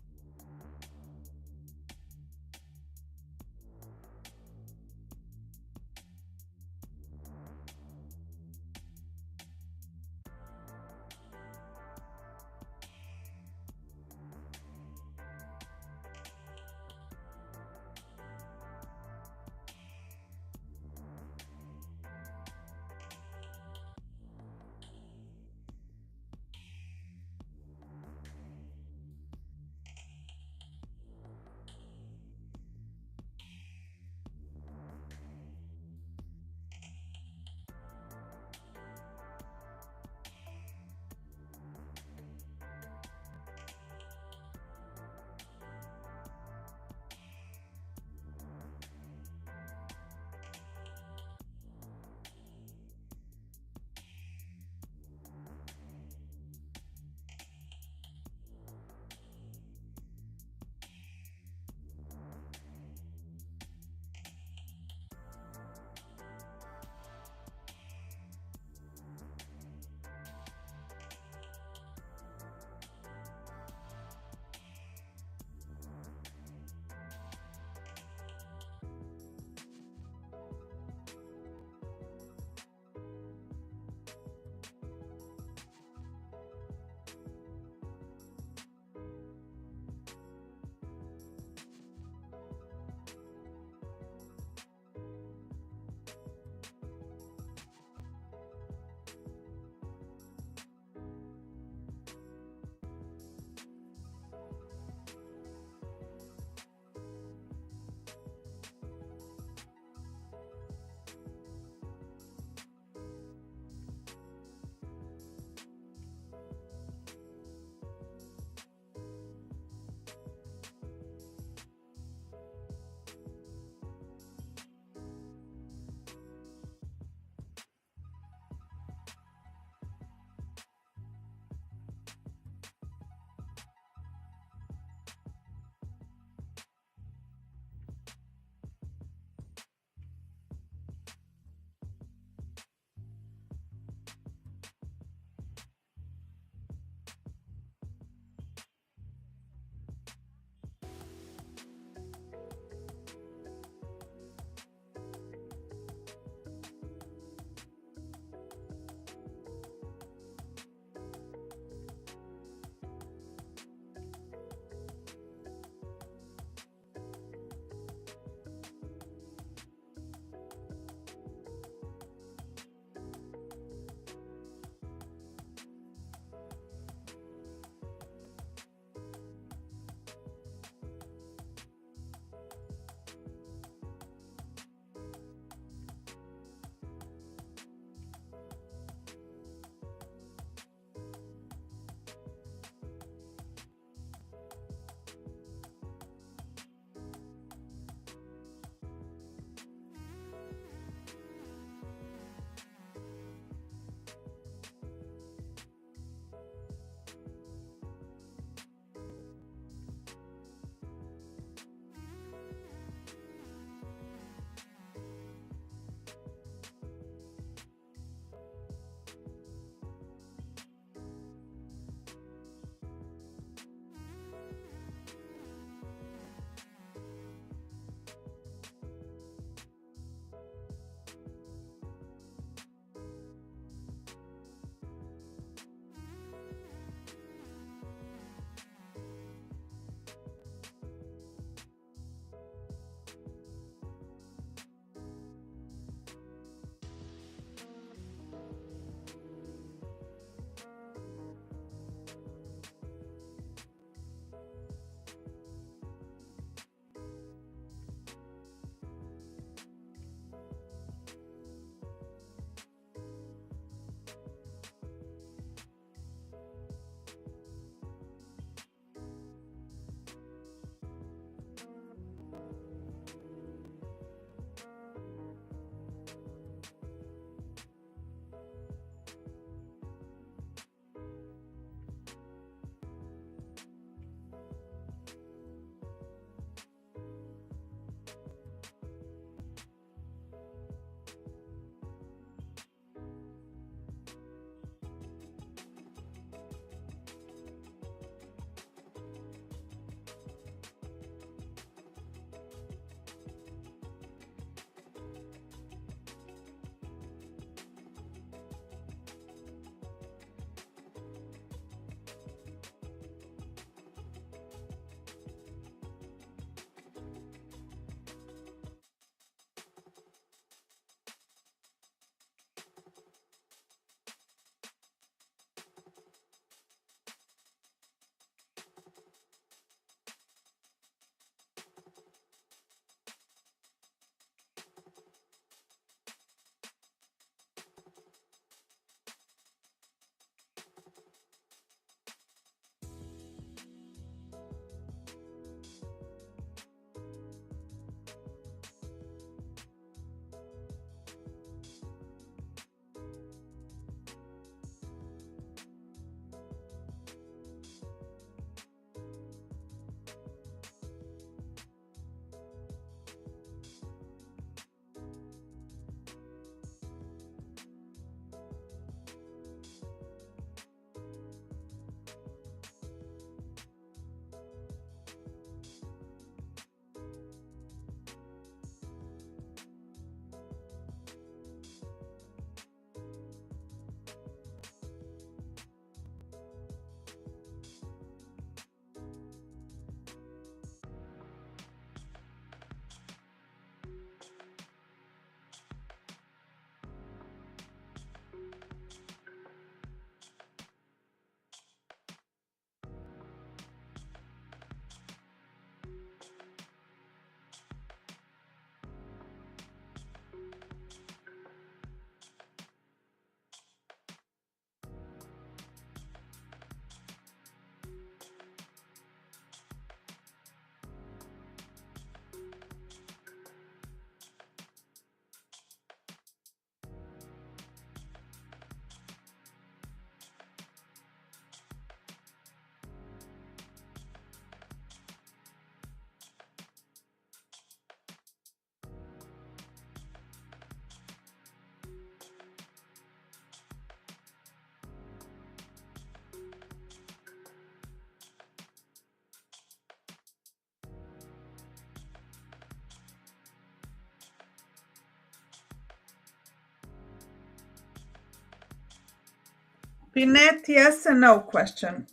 S1: Pinette, yes and no question.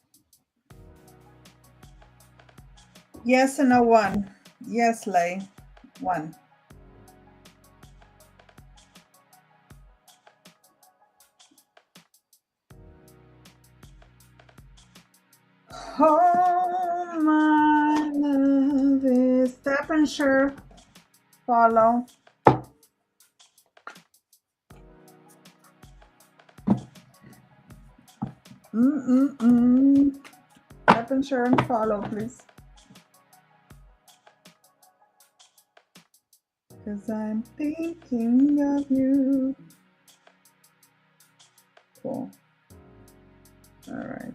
S1: Yes and no one. Yes, Lay. One. Oh, my love is step and sure. Follow. Step and sure and follow, please. Cause I'm thinking of you. Cool. All right.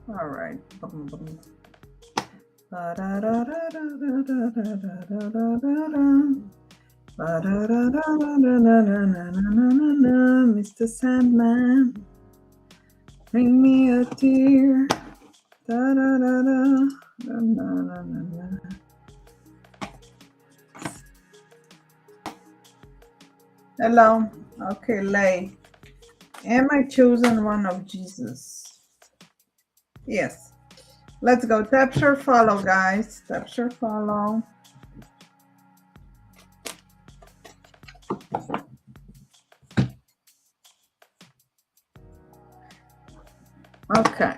S1: All right. Mr. Sandman, bring me a tear. Hello. Okay, Lay. Am I choosing one of Jesus? Yes. Let's go. Tap share follow, guys. Tap share follow. Okay.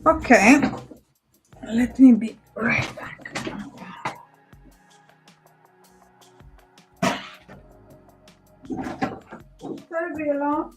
S1: Okay. Let me be right back. Sorry, Vila.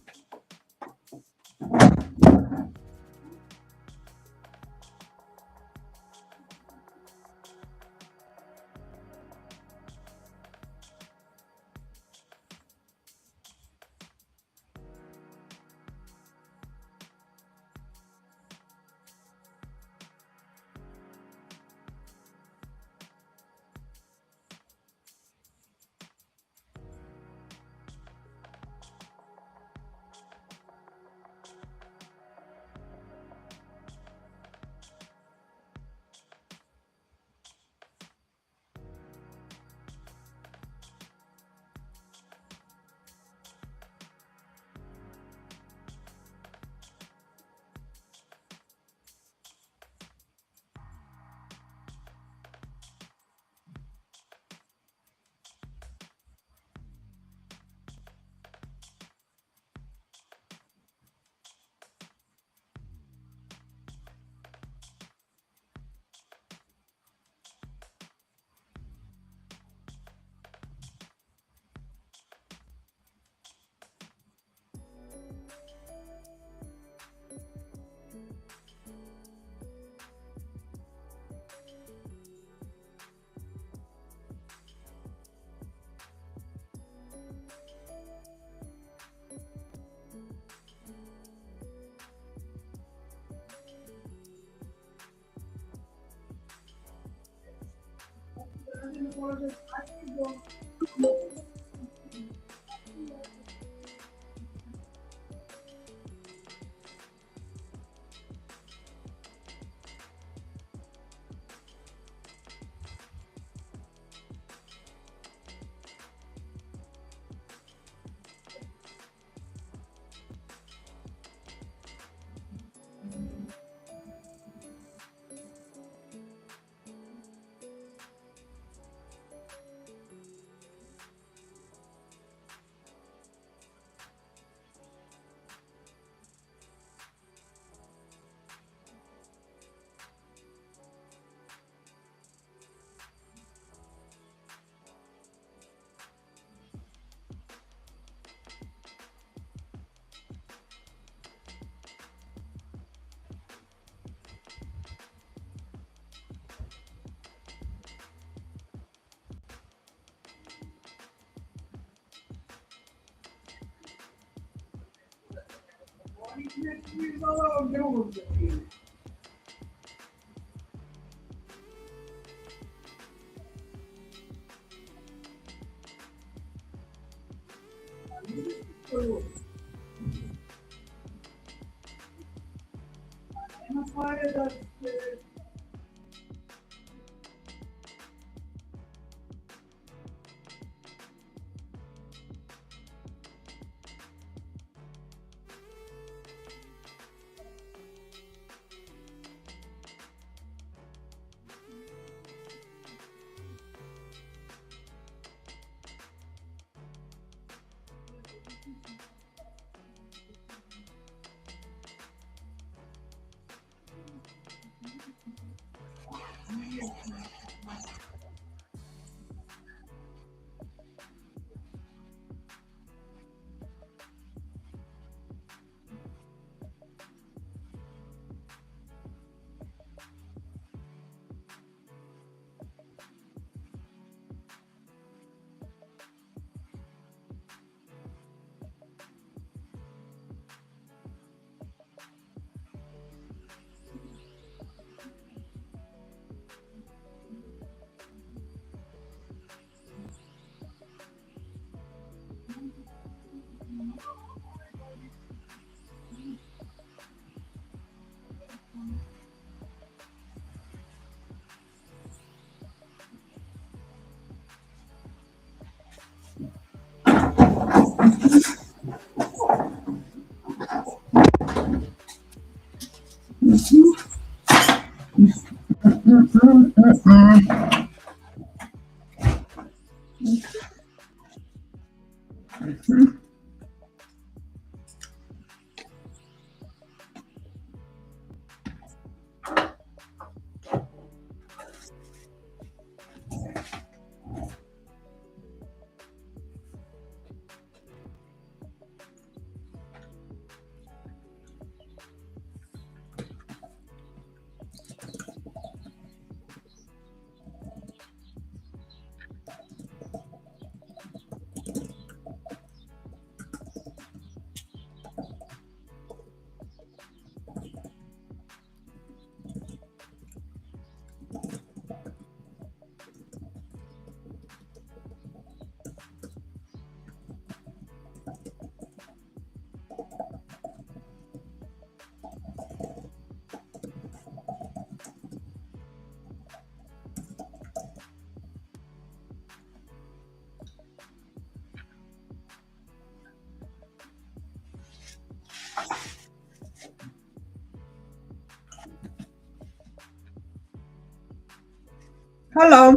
S1: Hello.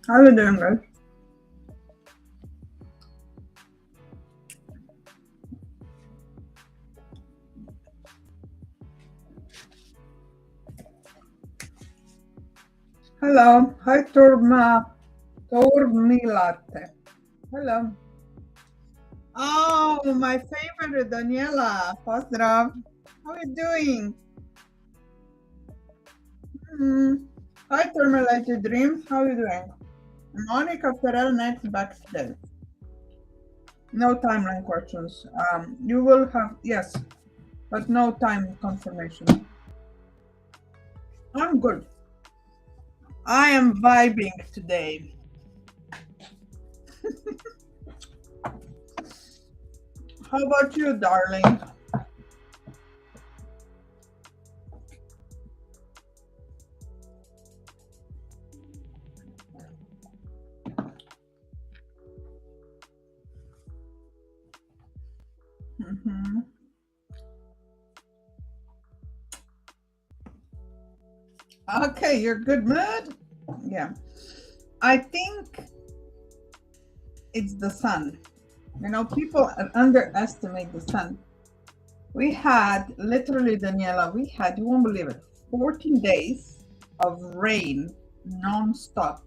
S1: How are you doing, guys? Hello. Hi, Turmilate. Hello. Oh, my favorite, Daniela. Pozdrav. How are you doing? Hi, Turmilate Dreams. How are you doing? Monica Ferrell next backstage. No timeline questions. You will have, yes, but no time confirmation. I'm good. I am vibing today. How about you, darling? Okay, you're good mood? Yeah. I think it's the sun. You know, people underestimate the sun. We had, literally, Daniela, you won't believe it, 14 days of rain non-stop.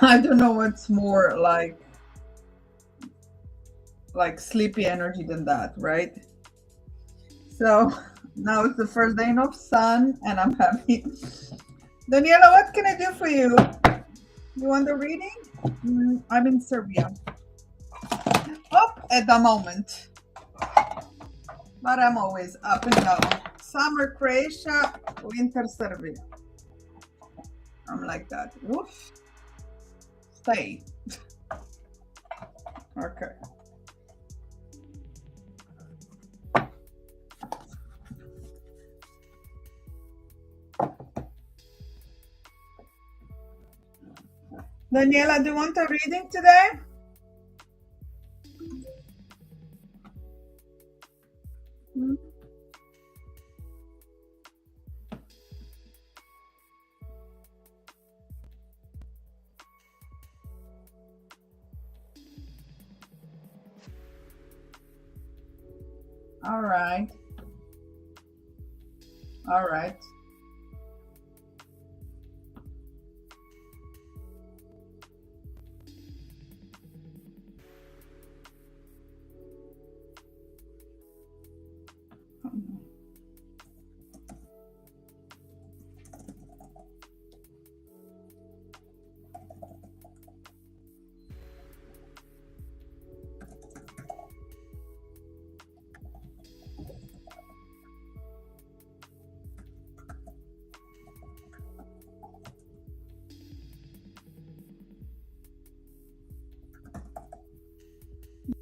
S1: I don't know what's more like sleepy energy than that, right? So now it's the first day of sun and I'm happy. Daniela, what can I do for you? You want the reading? I'm in Serbia. Oh, at the moment, but I'm always up and down. Summer Croatia, winter Serbia. I'm like that. Oof. Stay. Okay. Daniela, do you want a reading today? All right. All right.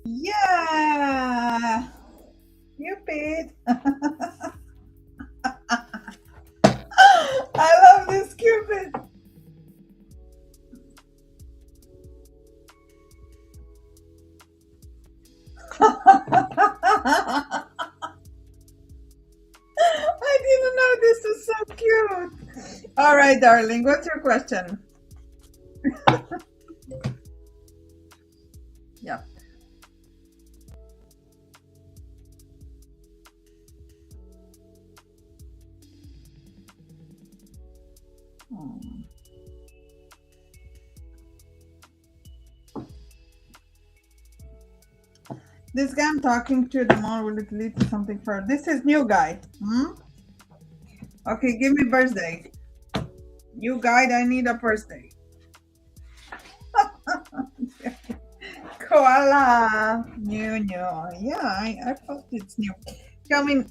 S1: Yeah, you beat. I love this Cupid. I didn't know this was so cute. All right, darling, what's your question? Yeah. Oh. This guy I'm talking to, the more will it lead to something further? This is new guy. Okay, give me birthday. New guide, I need a birthday. Koala. New. Yeah, I thought it's new. Tell me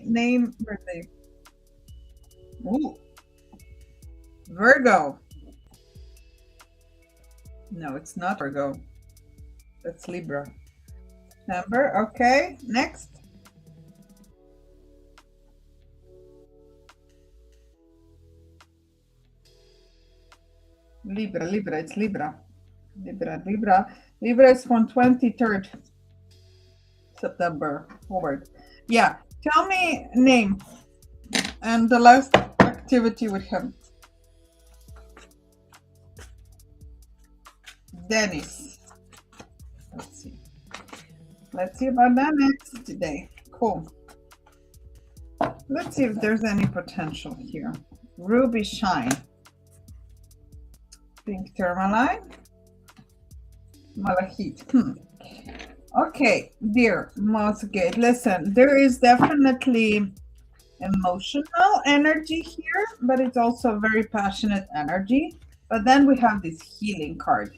S1: name, birthday. Ooh. Virgo. No, it's not Virgo. That's Libra. Number, okay. Next. Libra, it's Libra. Libra is from 23rd September forward. Yeah, tell me name and the last activity with him. Dennis. Let's see about Dennis today. Cool. Let's see if there's any potential here. Ruby Shine. Pink Tourmaline. Malachite. Okay, dear Mossgate, listen, there is definitely emotional energy here, but it's also very passionate energy. But then we have this healing card.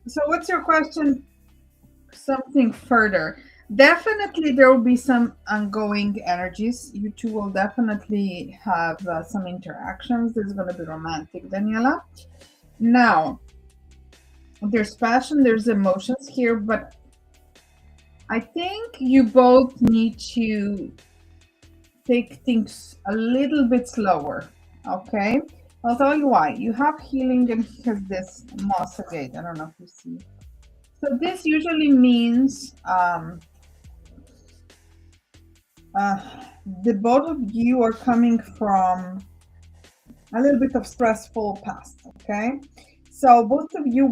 S1: So what's your question? Something further. Definitely there will be some ongoing energies. You two will definitely have some interactions. There's going to be romantic, Daniela. Now, there's passion, there's emotions here, but I think you both need to take things a little bit slower, okay? I'll tell you why. You have healing and he has this Mossagate. I don't know if you see. So this usually means the both of you are coming from a little bit of stressful past, okay? So both of you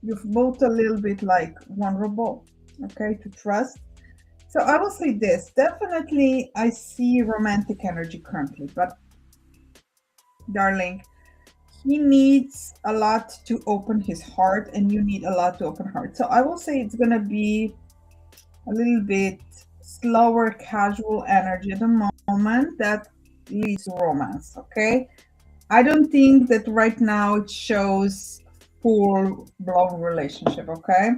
S1: you've both a little bit like vulnerable, okay, to trust. So I will say this, definitely I see romantic energy currently, but darling, he needs a lot to open his heart and you need a lot to open heart. So I will say it's gonna be a little bit slower, casual energy at the moment that leads to romance, okay? I don't think that right now it shows full-blown relationship, okay?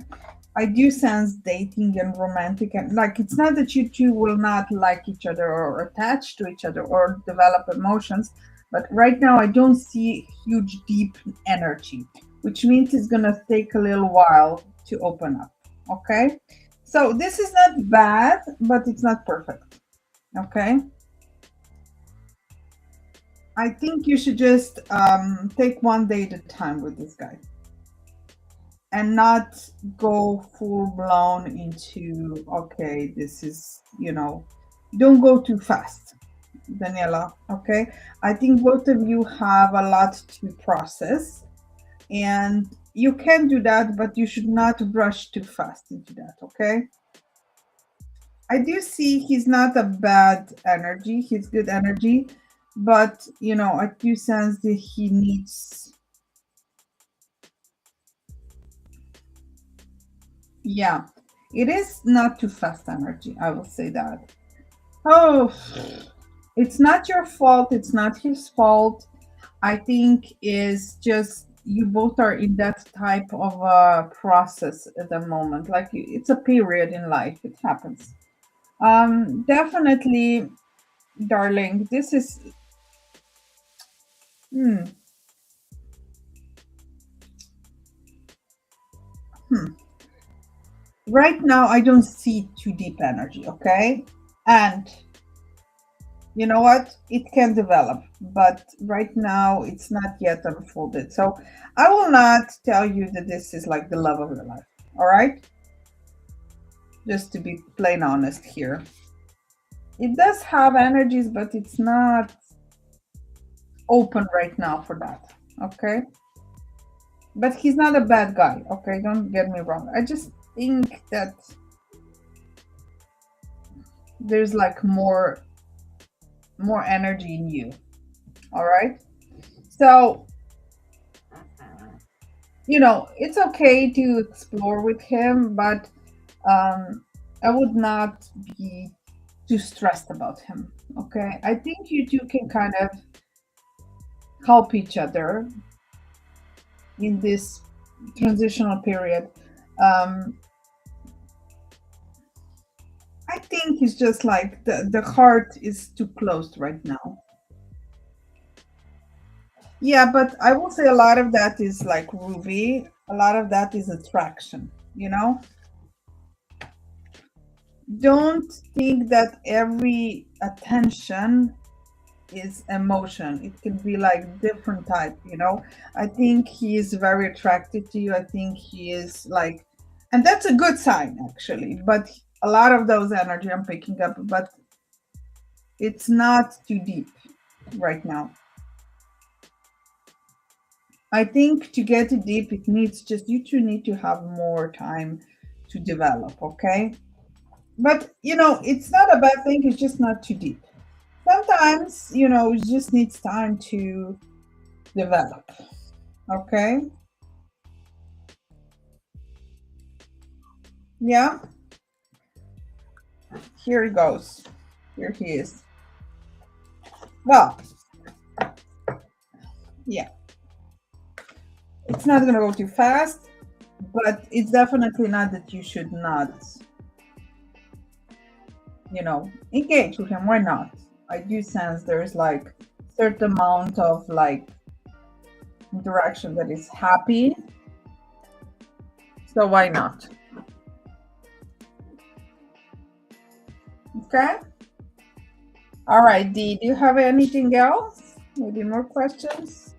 S1: I do sense dating and romantic, and like it's not that you two will not like each other or attach to each other or develop emotions, but right now I don't see huge deep energy, which means it's gonna take a little while to open up. Okay, so this is not bad, but it's not perfect. Okay, I think you should just take one day at a time with this guy and not go full blown into, okay, this is, don't go too fast, Daniela. Okay, I think both of you have a lot to process, and you can do that, but you should not rush too fast into that. Okay, I do see he's not a bad energy, he's good energy, but I do sense that he needs, yeah, it is not too fast energy, I will say that. Oh, it's not your fault. It's not his fault. I think is just you both are in that type of process at the moment. Like it's a period in life. It happens. Definitely, darling. This is hmm, hmm. Right now. I don't see too deep energy. Okay, and you know what? It can develop, but right now it's not yet unfolded. So I will not tell you that this is like the love of your life. All right? Just to be plain honest here. It does have energies, but it's not open right now for that. Okay? But he's not a bad guy. Okay? Don't get me wrong. I just think that there's like more energy in you. All right? So it's okay to explore with him, but I would not be too stressed about him. Okay, I think you two can kind of help each other in this transitional period. Um, I think it's just like the heart is too closed right now. Yeah, but I will say a lot of that is like Ruby. A lot of that is attraction. Don't think that every attention is emotion. It can be like different type. I think he is very attracted to you. I think he is like, and that's a good sign actually, but a lot of those energy I'm picking up, but it's not too deep right now. I think to get it deep, it needs just you two need to have more time to develop. Okay, but it's not a bad thing, it's just not too deep. Sometimes it just needs time to develop. Okay. Yeah, here he goes. Here he is. Well, yeah, it's not gonna go too fast, but it's definitely not that you should not, engage with him. Why not? I do sense there's like certain amount of like interaction that is happy. So why not? Okay. All right, Dee, do you have anything else? Maybe more questions?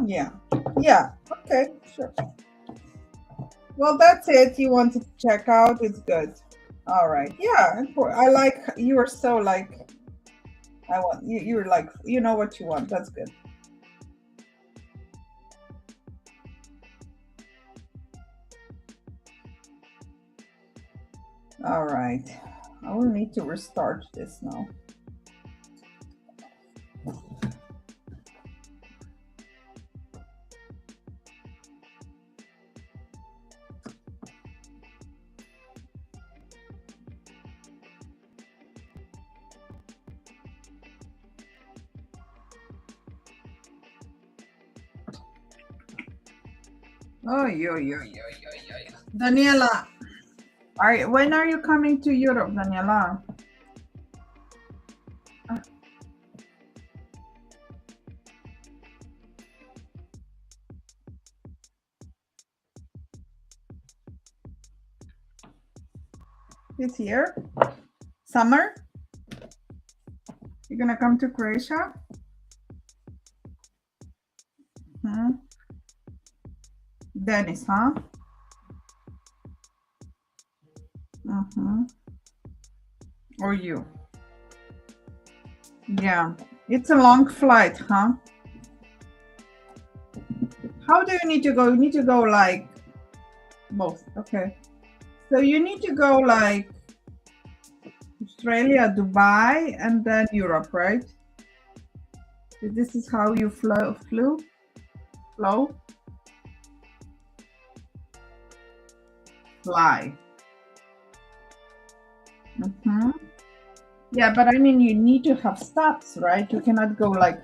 S1: Yeah. Yeah. Okay, sure. Well, that's it. You wanted to check out. It's good. All right. Yeah. I like you were so like I want you. You're like you know what you want. That's good. All right. I will need to restart this now. Oh, yo. Daniela, when are you coming to Europe, Daniela? This year? Summer? You're gonna come to Croatia? Hmm. Dennis, huh? Mm-hmm. Or you? Yeah. It's a long flight, huh? How do you need to go? You need to go like both. Okay. So you need to go like Australia, Dubai, and then Europe, right? This is how you flow? Fly. Mm-hmm. Yeah, but I mean, you need to have stops, right? You cannot go like,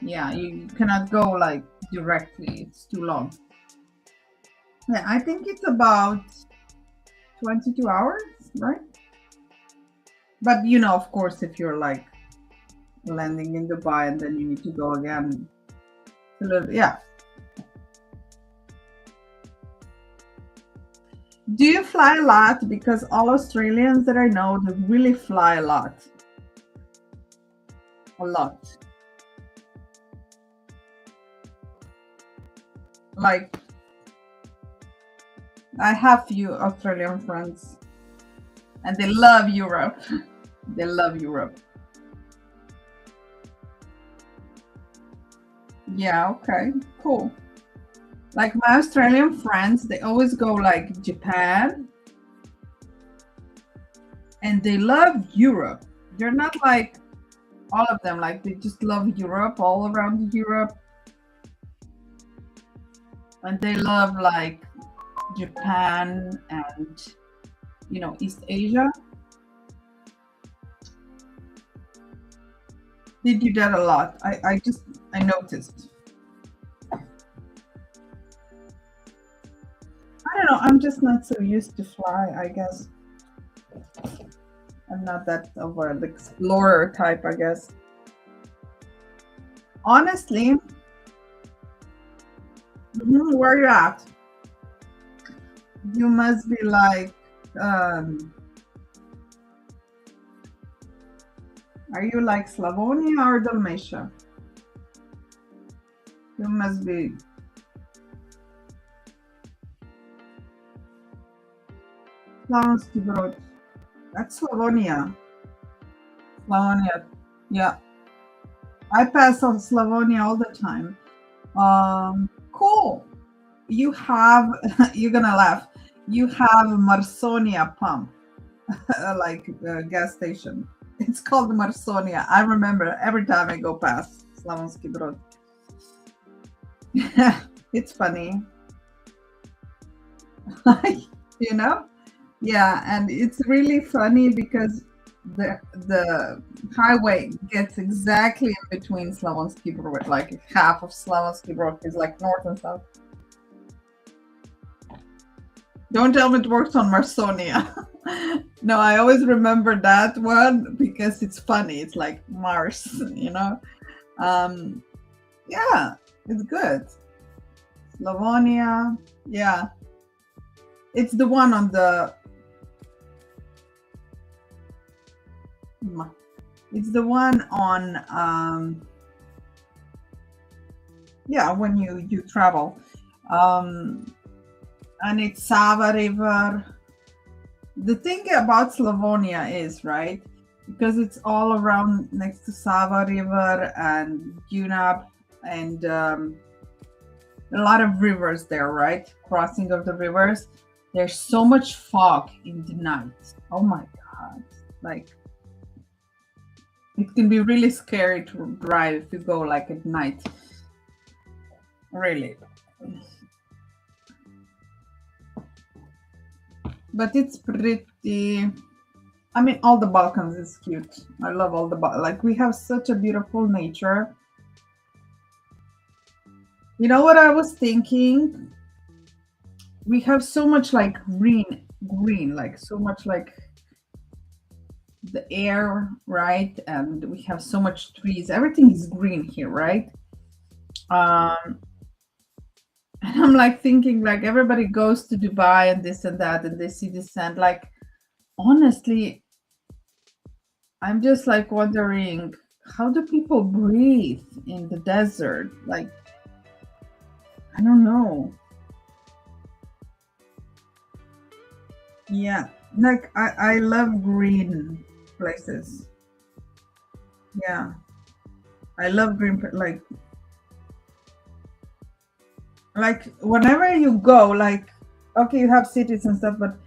S1: yeah, you cannot go like directly. It's too long. Yeah, I think it's about 22 hours, right? But you know, of course, if you're like landing in Dubai and then you need to go again, yeah. Do you fly a lot? Because all Australians that I know, they really fly a lot. A lot. Like, I have few Australian friends and they love Europe. They love Europe. Yeah, okay, cool. Like my Australian friends, they always go like Japan and they love Europe. They're not like all of them, like they just love Europe, all around Europe. And they love like Japan and, you know, East Asia. They do that a lot. I noticed. I don't know. I'm just not so used to fly, I guess. I'm not that of an explorer type, I guess. Honestly, where you at? You must be like, um, are you like Slavonia or Dalmatia? You must be. Slavonski Brod. That's Slavonia. Slavonia. Yeah. I pass on Slavonia all the time. Cool. You have, you're gonna laugh. You have Marsonia pump, like a gas station. It's called Marsonia. I remember every time I go past Slavonski Brod. It's funny. You know? Yeah, and it's really funny because the highway gets exactly in between Slavonski Brod. Like half of Slavonski Brod is like north and south. Don't tell me it works on Marsonia. No, I always remember that one because it's funny. It's like Mars, you know? Um, yeah, it's good. Slavonia, yeah. It's the one on the, it's the one on, yeah, when you travel. And it's Sava River. The thing about Slavonia is, right, because it's all around next to Sava River and Dunab and a lot of rivers there, right? Crossing of the rivers. There's so much fog in the night. Oh my God. Like, it can be really scary to drive if you go like at night. Really. But it's pretty. I mean, all the Balkans is cute. I love all the like we have such a beautiful nature. You know what I was thinking? we have so much like green, like so much like the air, right? And we have so much trees. Everything is green here, right? Um, and I'm like thinking like everybody goes to Dubai and this and that, and they see the sand. Like honestly, I'm just like wondering how do people breathe in the desert? Like I don't know. Yeah, like I love green places. Yeah, I love like whenever you go, like okay, you have cities and stuff, but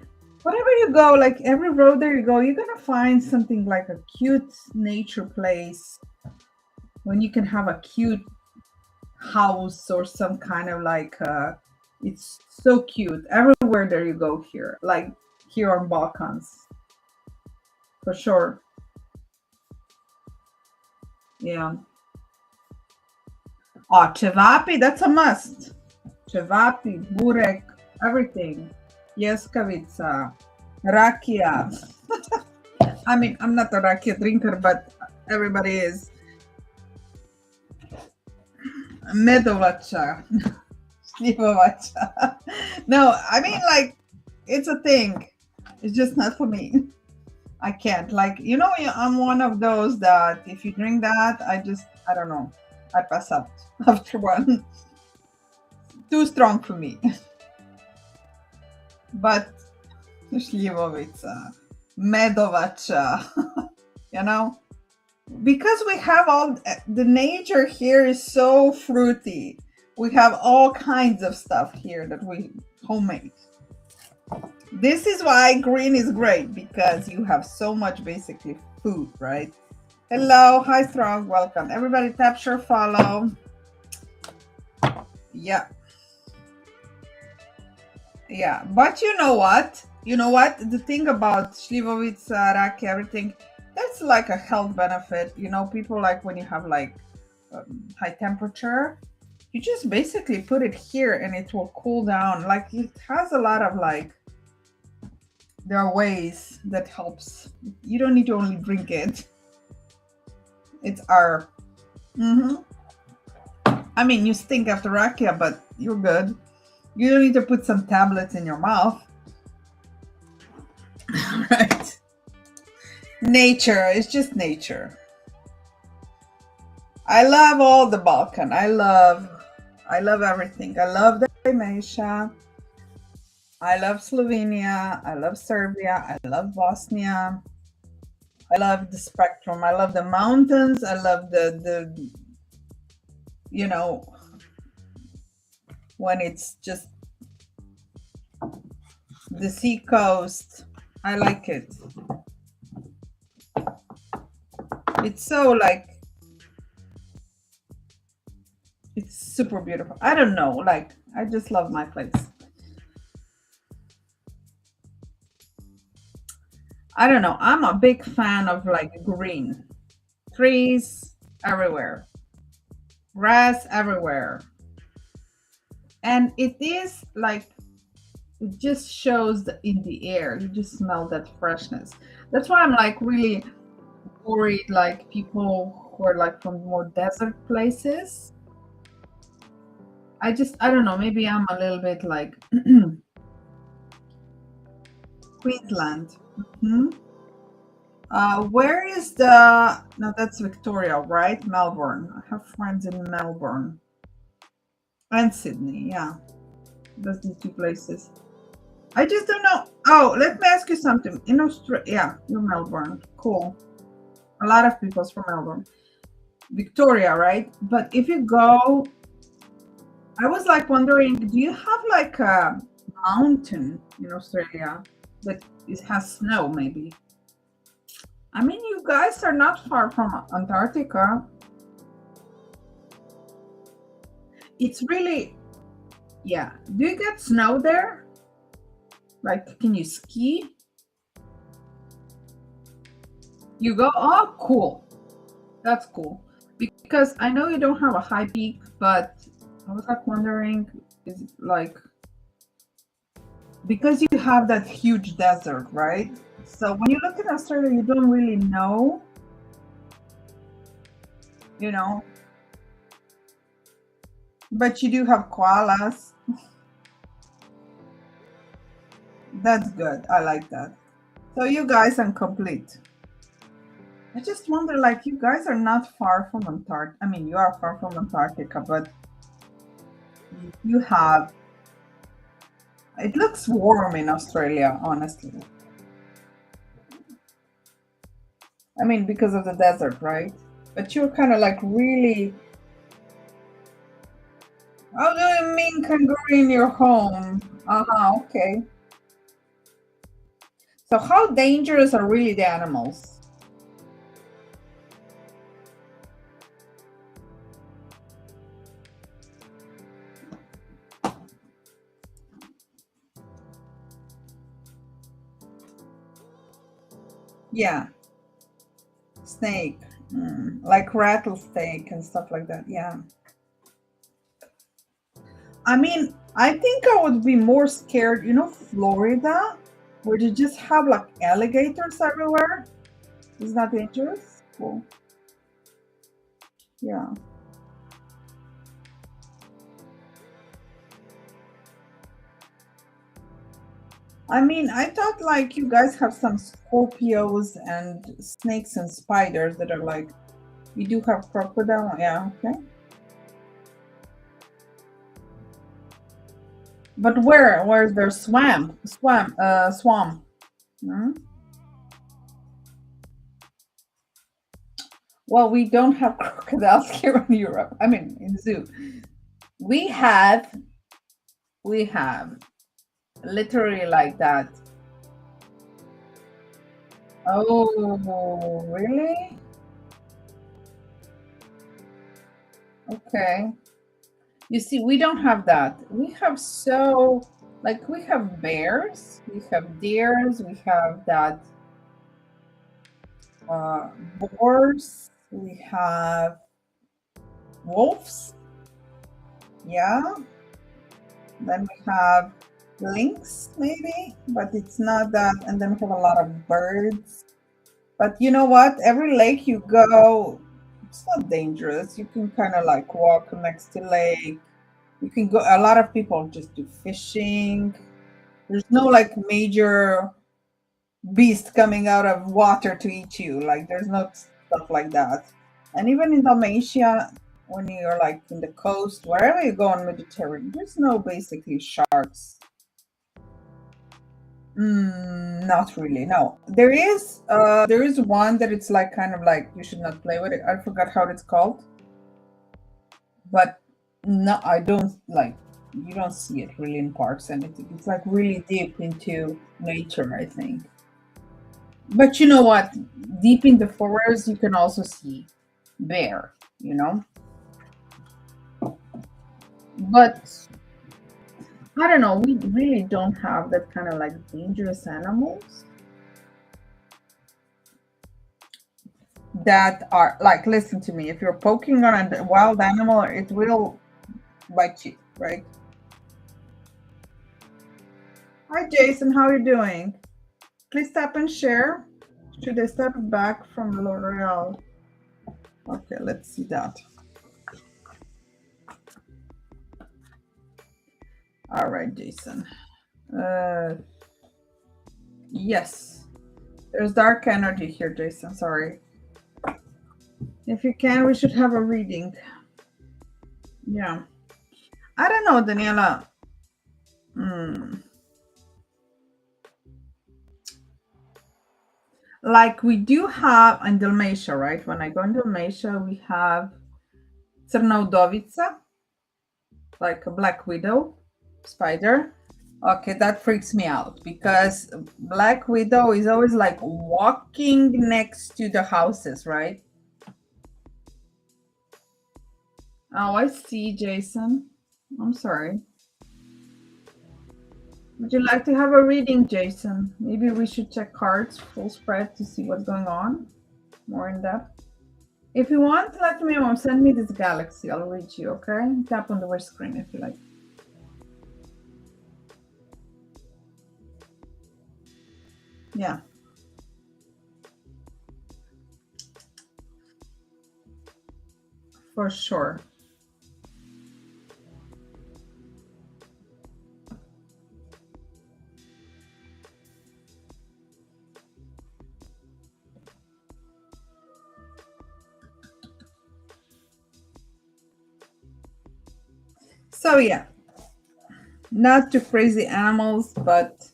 S1: wherever you go, like every road there you go, you're gonna find something like a cute nature place when you can have a cute house or some kind of like it's so cute everywhere there you go here, like here on Balkans for sure. Yeah. Oh, cevapi, that's a must. Cevapi, burek, everything. Jeskavica, rakia. I mean, I'm not a rakia drinker, but everybody is. Medovacha, slivovacha. No, I mean, like, it's a thing. It's just not for me. I can't. Like, I'm one of those that if you drink that, I don't know. I pass out after one. Too strong for me. But slivovica, medovacha, you know? Because we have all the nature here is so fruity. We have all kinds of stuff here that we homemade. This is why green is great because you have so much basically food, right? Hello, hi Strong, welcome. Everybody tap share follow. Yeah. Yeah, but you know what? You know what? The thing about Slivovica, raki, everything, that's like a health benefit. People like when you have like high temperature, you just basically put it here and it will cool down. Like it has a lot of like, there are ways that helps. You don't need to only drink it. It's our, hmm I mean, you stink after rakia, but you're good. You don't need to put some tablets in your mouth. Right. Nature, it's just nature. I love all the Balkan. I love everything. I love the Dalmatia. I love Slovenia. I love Serbia. I love Bosnia. I love the spectrum. I love the mountains. I love the you know when it's just the sea coast. I like it. It's so like it's super beautiful. I don't know, like I just love my place. I don't know. I'm a big fan of like green trees everywhere, grass everywhere. And it is like it just shows in the air. You just smell that freshness. That's why I'm like really worried like people who are like from more desert places. I don't know, maybe I'm a little bit like Queensland. Hmm. Where is the no, that's Victoria, right? Melbourne. I have friends in Melbourne and Sydney. Yeah, that's the two places. I just don't know. Oh, let me ask you something. In Australia, yeah, you're Melbourne. Cool. A lot of people's from Melbourne. Victoria, right? But if you go, I was like wondering, do you have like a mountain in Australia that has snow maybe? I mean, you guys are not far from Antarctica. It's really, yeah. Do you get snow there? Like, can you ski? You go, oh, cool. That's cool. Because I know you don't have a high peak, but I was like wondering, is it like because you have that huge desert, right? So when you look at Australia, you don't really know, you know, but you do have koalas. That's good. I like that. So you guys are complete. I just wonder, like, you guys are not far from Antarctica. I mean, you are far from Antarctica, but you have. It looks warm in Australia, honestly. I mean, because of the desert, right? But you're kind of like really. How do you mean kangaroo in your home? Okay. So how dangerous are really the animals? Yeah, snake, like rattlesnake and stuff like that. Yeah. I mean, I think I would be more scared, Florida, where you just have like alligators everywhere. Is that dangerous? Cool. Yeah. I mean, I thought like you guys have some Scorpios and snakes and spiders that are like, you do have crocodile. Yeah, okay. But where's their swamp? Hmm? Well, we don't have crocodiles here in Europe. I mean, in zoo. We have, we have literally like that. Oh, really? Okay. You see, we don't have that. We have like, we have bears, we have deers, we have that uh, boars, we have wolves, yeah. Then we have lynx, maybe, but it's not that. And then we have a lot of birds. But you know what? Every lake you go, it's not dangerous. You can kind of like walk next to lake. You can go. A lot of people just do fishing. There's no like major beast coming out of water to eat you. Like there's no stuff like that. And even in Dalmatia, when you're like in the coast, wherever you go on Mediterranean, there's no basically sharks. Not really. No, there is one that it's like kind of like you should not play with it. I forgot how it's called, but no, I don't like. You don't see it really in parks, and it's like really deep into nature, I think. But you know what? Deep in the forest, you can also see bear. You know, but I don't know. We really don't have that kind of like dangerous animals that are like, listen to me, if you're poking on a wild animal, it will bite you, right? Hi Jason, how are you doing? Please tap and share. Should I step back from L'Oreal? Okay, let's see that. All right, Jason. Yes, there's dark energy here, Jason. Sorry. If you can, we should have a reading. Yeah. I don't know, Daniela. Like we do have in Dalmatia, right? When I go in Dalmatia, we have Crnaudovica, like a black widow spider. Okay, that freaks me out because black widow is always like walking next to the houses, right? Oh, I see, Jason. I'm sorry. Would you like to have a reading, Jason? Maybe we should check cards full spread to see what's going on more in depth. If you want, let me know. Send me this galaxy. I'll read you, okay? Tap on the word screen if you like. Yeah, for sure. So yeah, not too crazy animals, but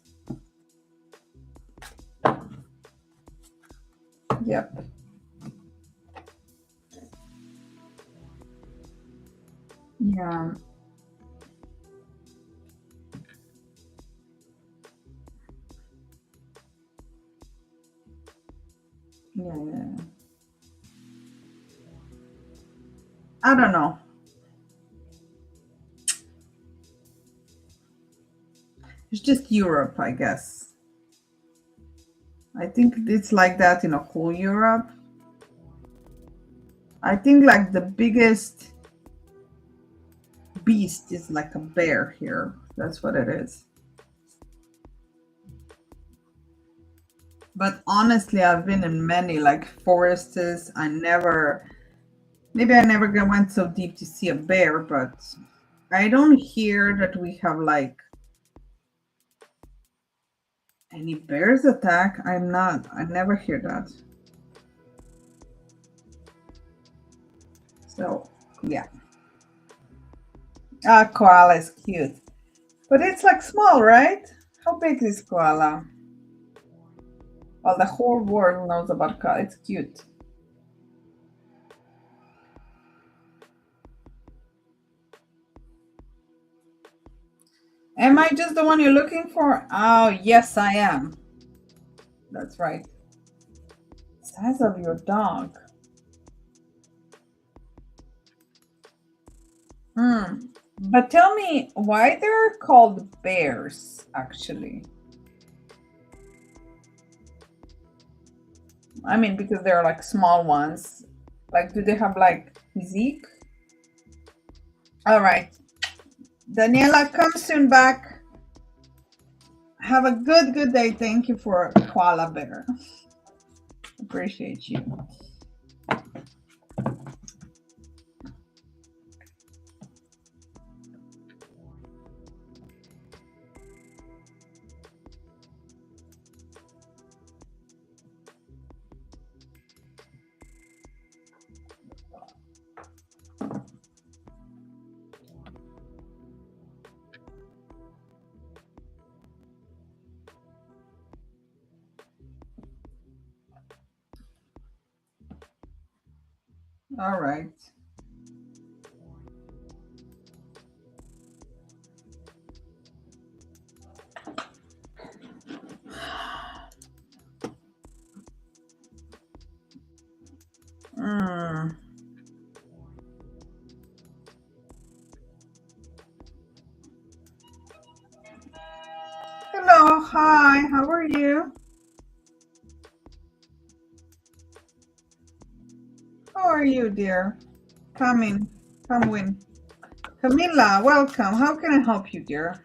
S1: yep. Yeah, yeah. I don't know. It's just Europe, I guess. I think it's like that in a whole Europe. I think like the biggest beast is like a bear here. That's what it is. But honestly, I've been in many like forests. Maybe I never went so deep to see a bear, but I don't hear that we have like any bears attack. I never hear that. So, yeah. Koala is cute. But it's like small, right? How big is koala? Well, the whole world knows about koala. It's cute. Am I just the one you're looking for? Oh, yes, I am. That's right. Size of your dog. Hmm. But tell me why they're called bears, actually. I mean, because they're like small ones. Like, do they have like physique? All right. Daniela, come soon back. Have a good day. Thank you for koala bear. Appreciate you. All right. Mm. Hello, hi, how are you? How are you, dear? Come in, come in. Camila, welcome. How can I help you, dear?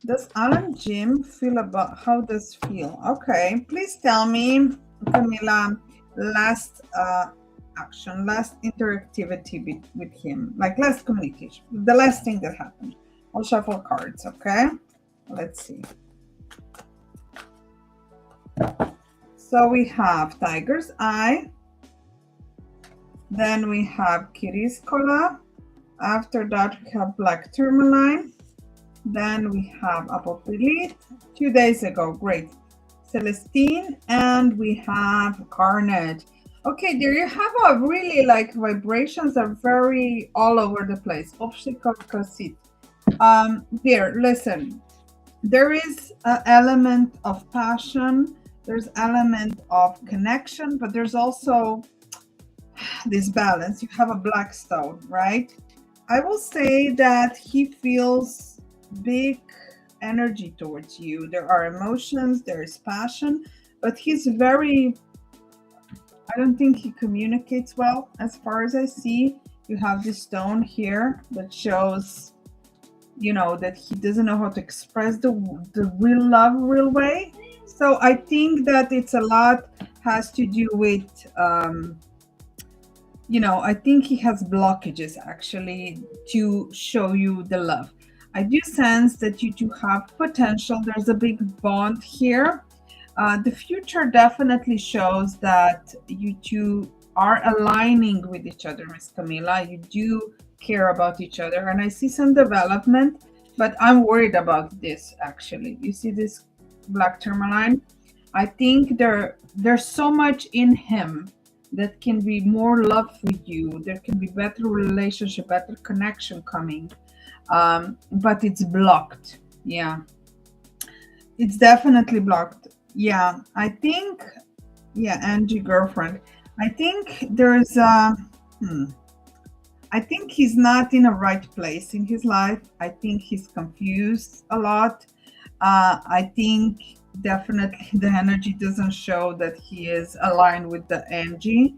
S1: Does Alan Jim feel about how does feel? Okay, please tell me, Camila, last last interactivity with him, like last communication, the last thing that happened. I'll shuffle cards, okay? Let's see. So we have Tiger's Eye, then we have Kitty's Cola, after that we have Black Tourmaline, then we have Apophyllite, 2 days ago, great. Celestine, and we have Garnet. Okay, there you have a really like vibrations are very all over the place. Dear, listen, there is an element of passion, there's element of connection, but there's also this balance. You have a black stone, right? I will say that he feels big energy towards you. There are emotions, there is passion, but he's very, I don't think he communicates well as far as I see. You have this stone here that shows that he doesn't know how to express the real love real way. So I think that it's a lot has to do with I think he has blockages actually to show you the love. I do sense that you two have potential. There's a big bond here. The future definitely shows that you two are aligning with each other, Miss Camila. You do care about each other, and I see some development, but I'm worried about this actually. You see this black tourmaline? I think there's so much in him that can be more love for you. There can be better relationship, better connection coming, but it's blocked. Yeah, it's definitely blocked. Yeah, I think. Yeah, Angie girlfriend. I think there's I think he's not in a right place in his life. I think he's confused a lot. I think definitely the energy doesn't show that he is aligned with the Angie.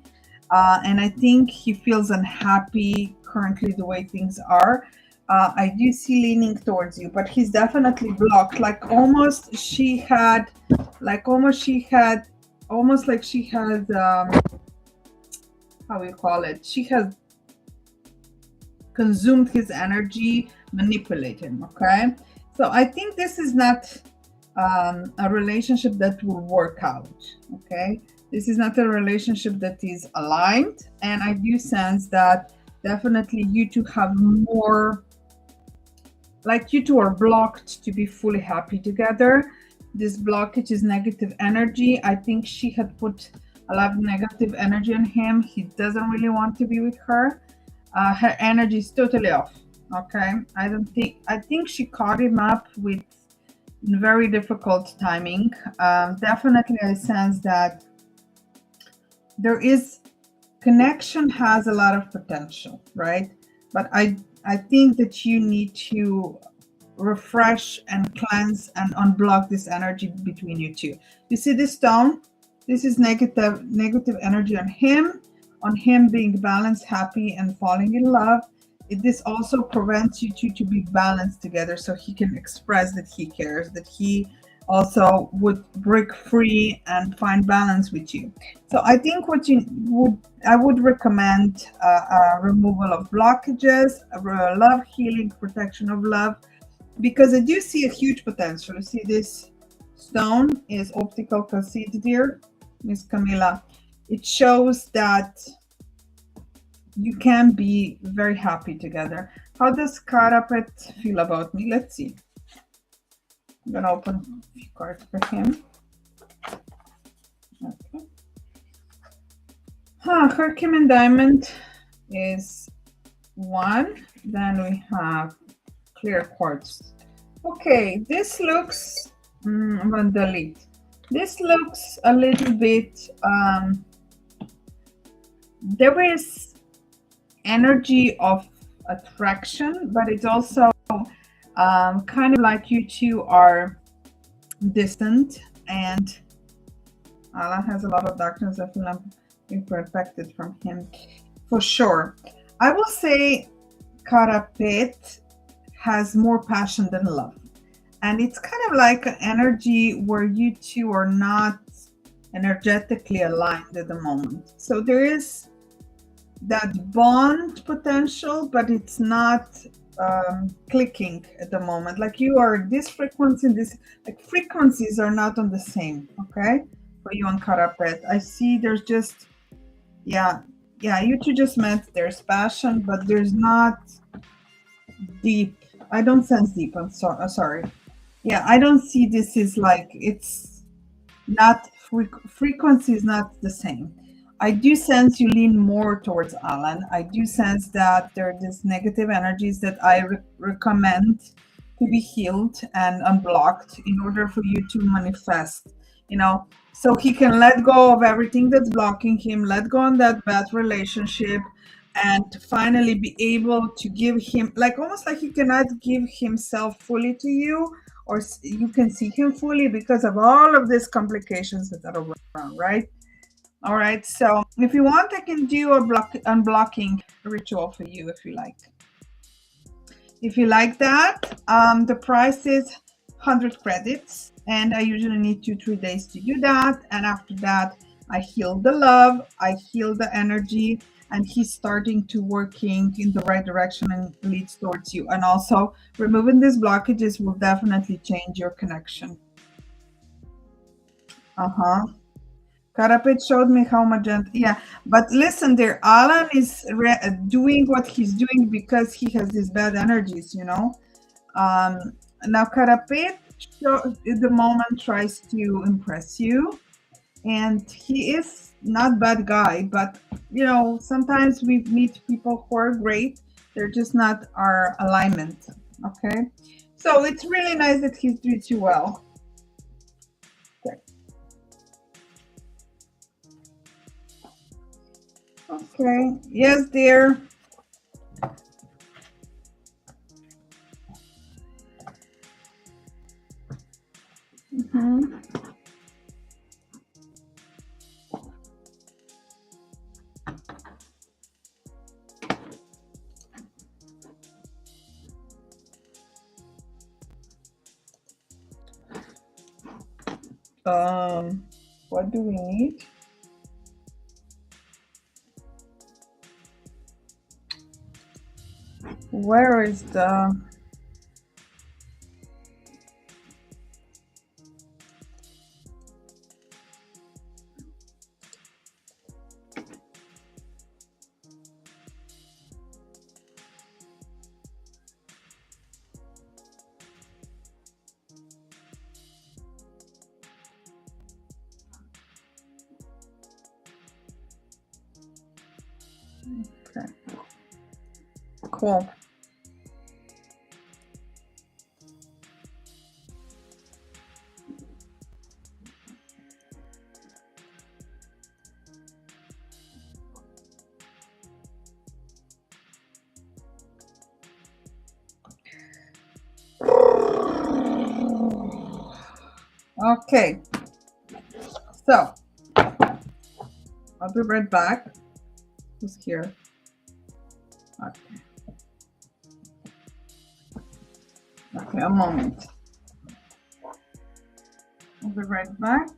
S1: And I think he feels unhappy currently the way things are. I do see leaning towards you, but he's definitely blocked. Almost like she had, how we call it? She has consumed his energy, manipulate him. Okay, so I think this is not a relationship that will work out. Okay, this is not a relationship that is aligned, and I do sense that definitely you two have more, like you two are blocked to be fully happy together. This blockage is negative energy. I think she had put a lot of negative energy on him. He doesn't really want to be with her. Her energy is totally off. Okay, I think she caught him up with very difficult timing. Definitely I sense that there is connection, has a lot of potential, right? But I think that you need to refresh and cleanse and unblock this energy between you two. You see this stone? This is negative energy on him being balanced, happy, and falling in love. This also prevents you two to be balanced together, so he can express that he cares, that he also would break free and find balance with you. So I think I would recommend a removal of blockages, a love healing, protection of love, because I do see a huge potential. You see this stone is optical conceit here, Miss Camila. It shows that you can be very happy together. How does Karapet feel about me? Let's see. I'm gonna open a few cards for him. Okay. Herkimer Diamond is one. Then we have clear quartz. Okay, this looks, I'm gonna delete. This looks a little bit, there is energy of attraction, but it's also kind of like you two are distant, and Allah has a lot of darkness. I feel I'm being protected from him for sure. I will say Karapet has more passion than love, and it's kind of like an energy where you two are not energetically aligned at the moment. So there is that bond potential, but it's not clicking at the moment. Like you are this frequency, like frequencies are not on the same. Okay, for you and Karapet, I see there's just you two just met. There's passion, but there's not deep. I don't sense deep. I'm sorry. Yeah, I don't see this is like it's not frequency is not the same. I do sense you lean more towards Alan. I do sense that there are these negative energies that I recommend to be healed and unblocked in order for you to manifest, so he can let go of everything that's blocking him, let go on that bad relationship, and finally be able to give him, like almost like he cannot give himself fully to you, or you can see him fully because of all of these complications that are around, right? All right, so if you want, I can do a unblocking ritual for you if you like. If you like that, the price is 100 credits, and I usually need 2-3 days to do that. And after that, I heal the love, I heal the energy, and he's starting to working in the right direction and leads towards you. And also, removing these blockages will definitely change your connection. Uh-huh. Karapet showed me how magenta. Yeah, but listen, there, Alan is doing what he's doing because he has these bad energies, you know. Now Karapet at the moment tries to impress you, and he is not bad guy, but you know, sometimes we meet people who are great, they're just not our alignment. Okay, so it's really nice that he's treats you well. Okay. Okay. Yes, dear. Mhm. What do we need? Where is the... Okay. Cool. Okay. So I'll be right back. Who's here? Okay. Okay, a moment. I'll be right back.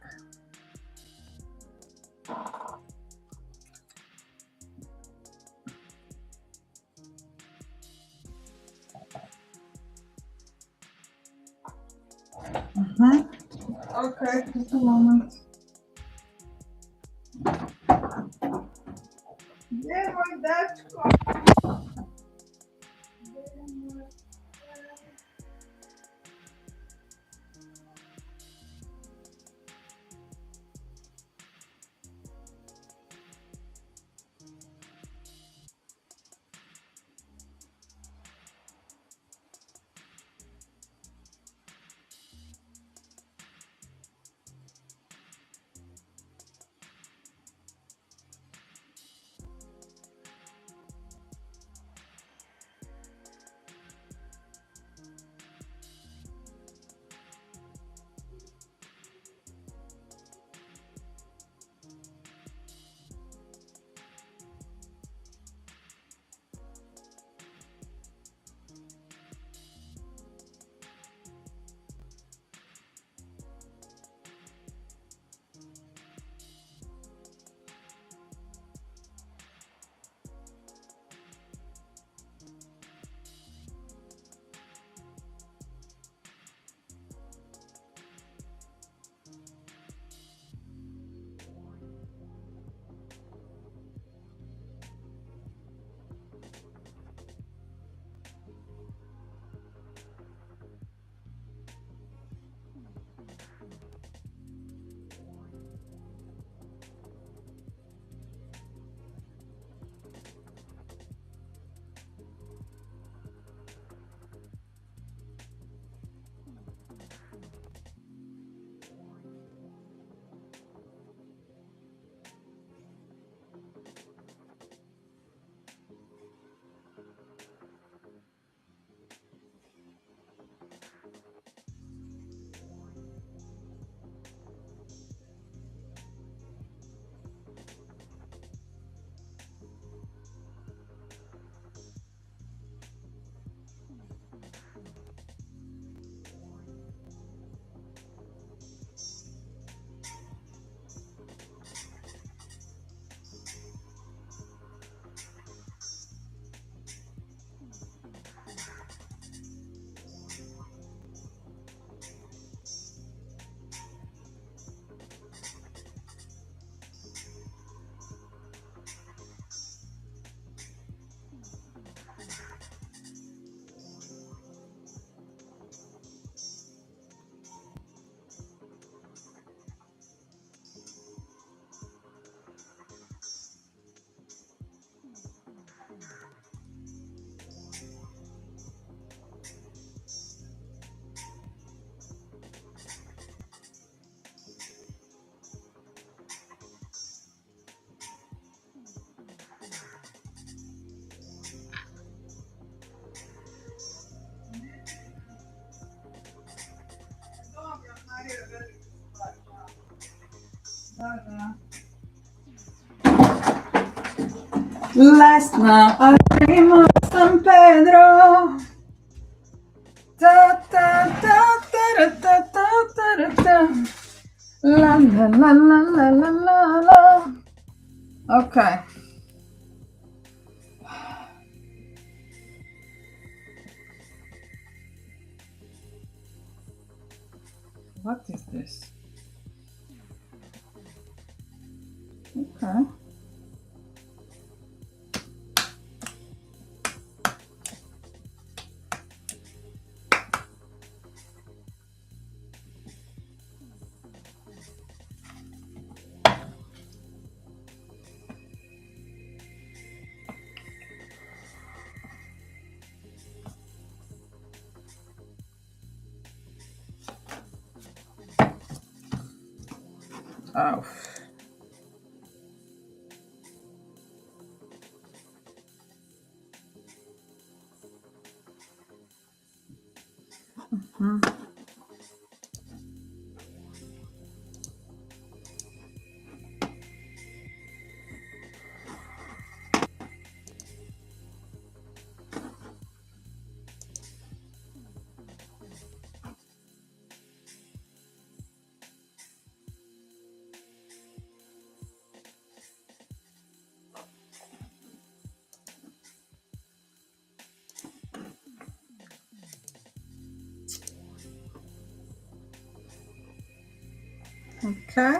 S1: Okay, just a moment. Yeah, my dad. Last night I dream of San Pedro. Da, da, da, da, da, da, da, da, da. La la la la la la la la. Okay. What is this? Okay. Oh. Okay.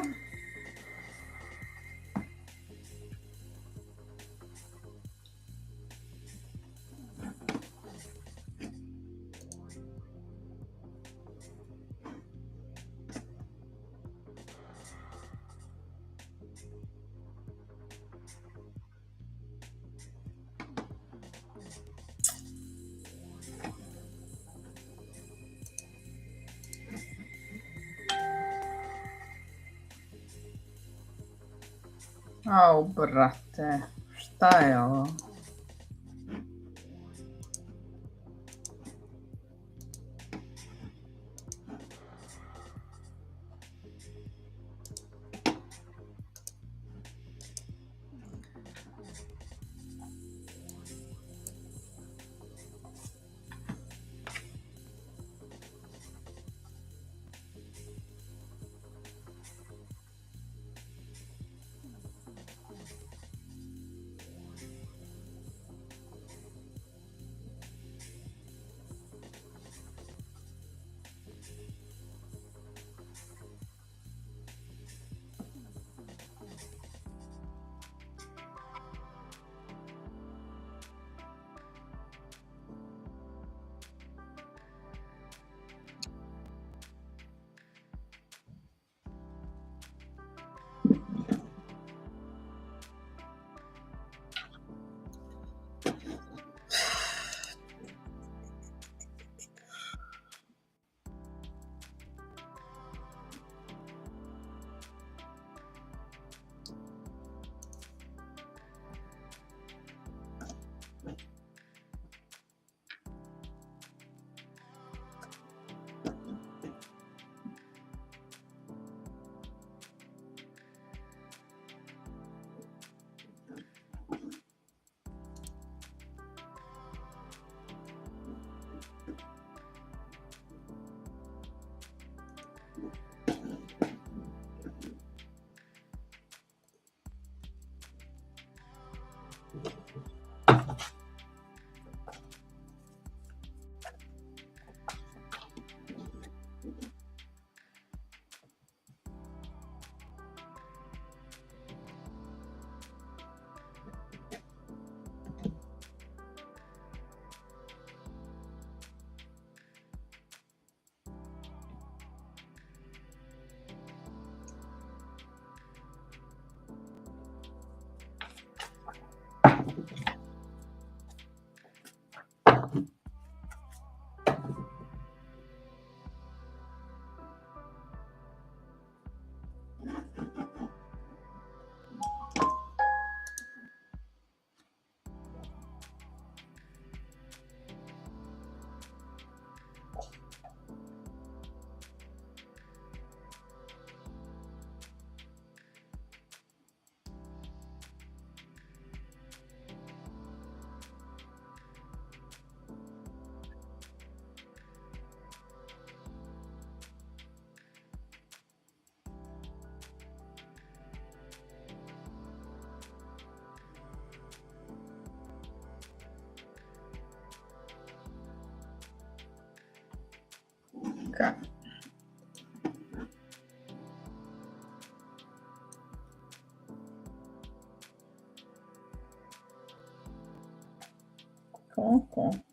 S1: O, brate, šta je ovo? Okay. Cool, cool.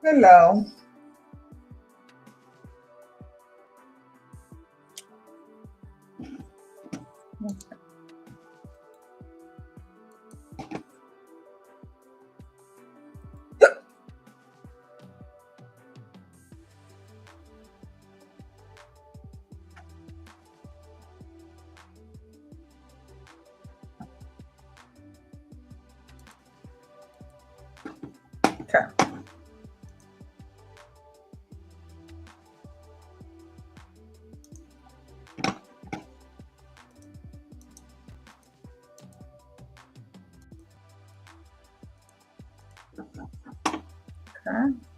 S1: Hello. Okay. Okay.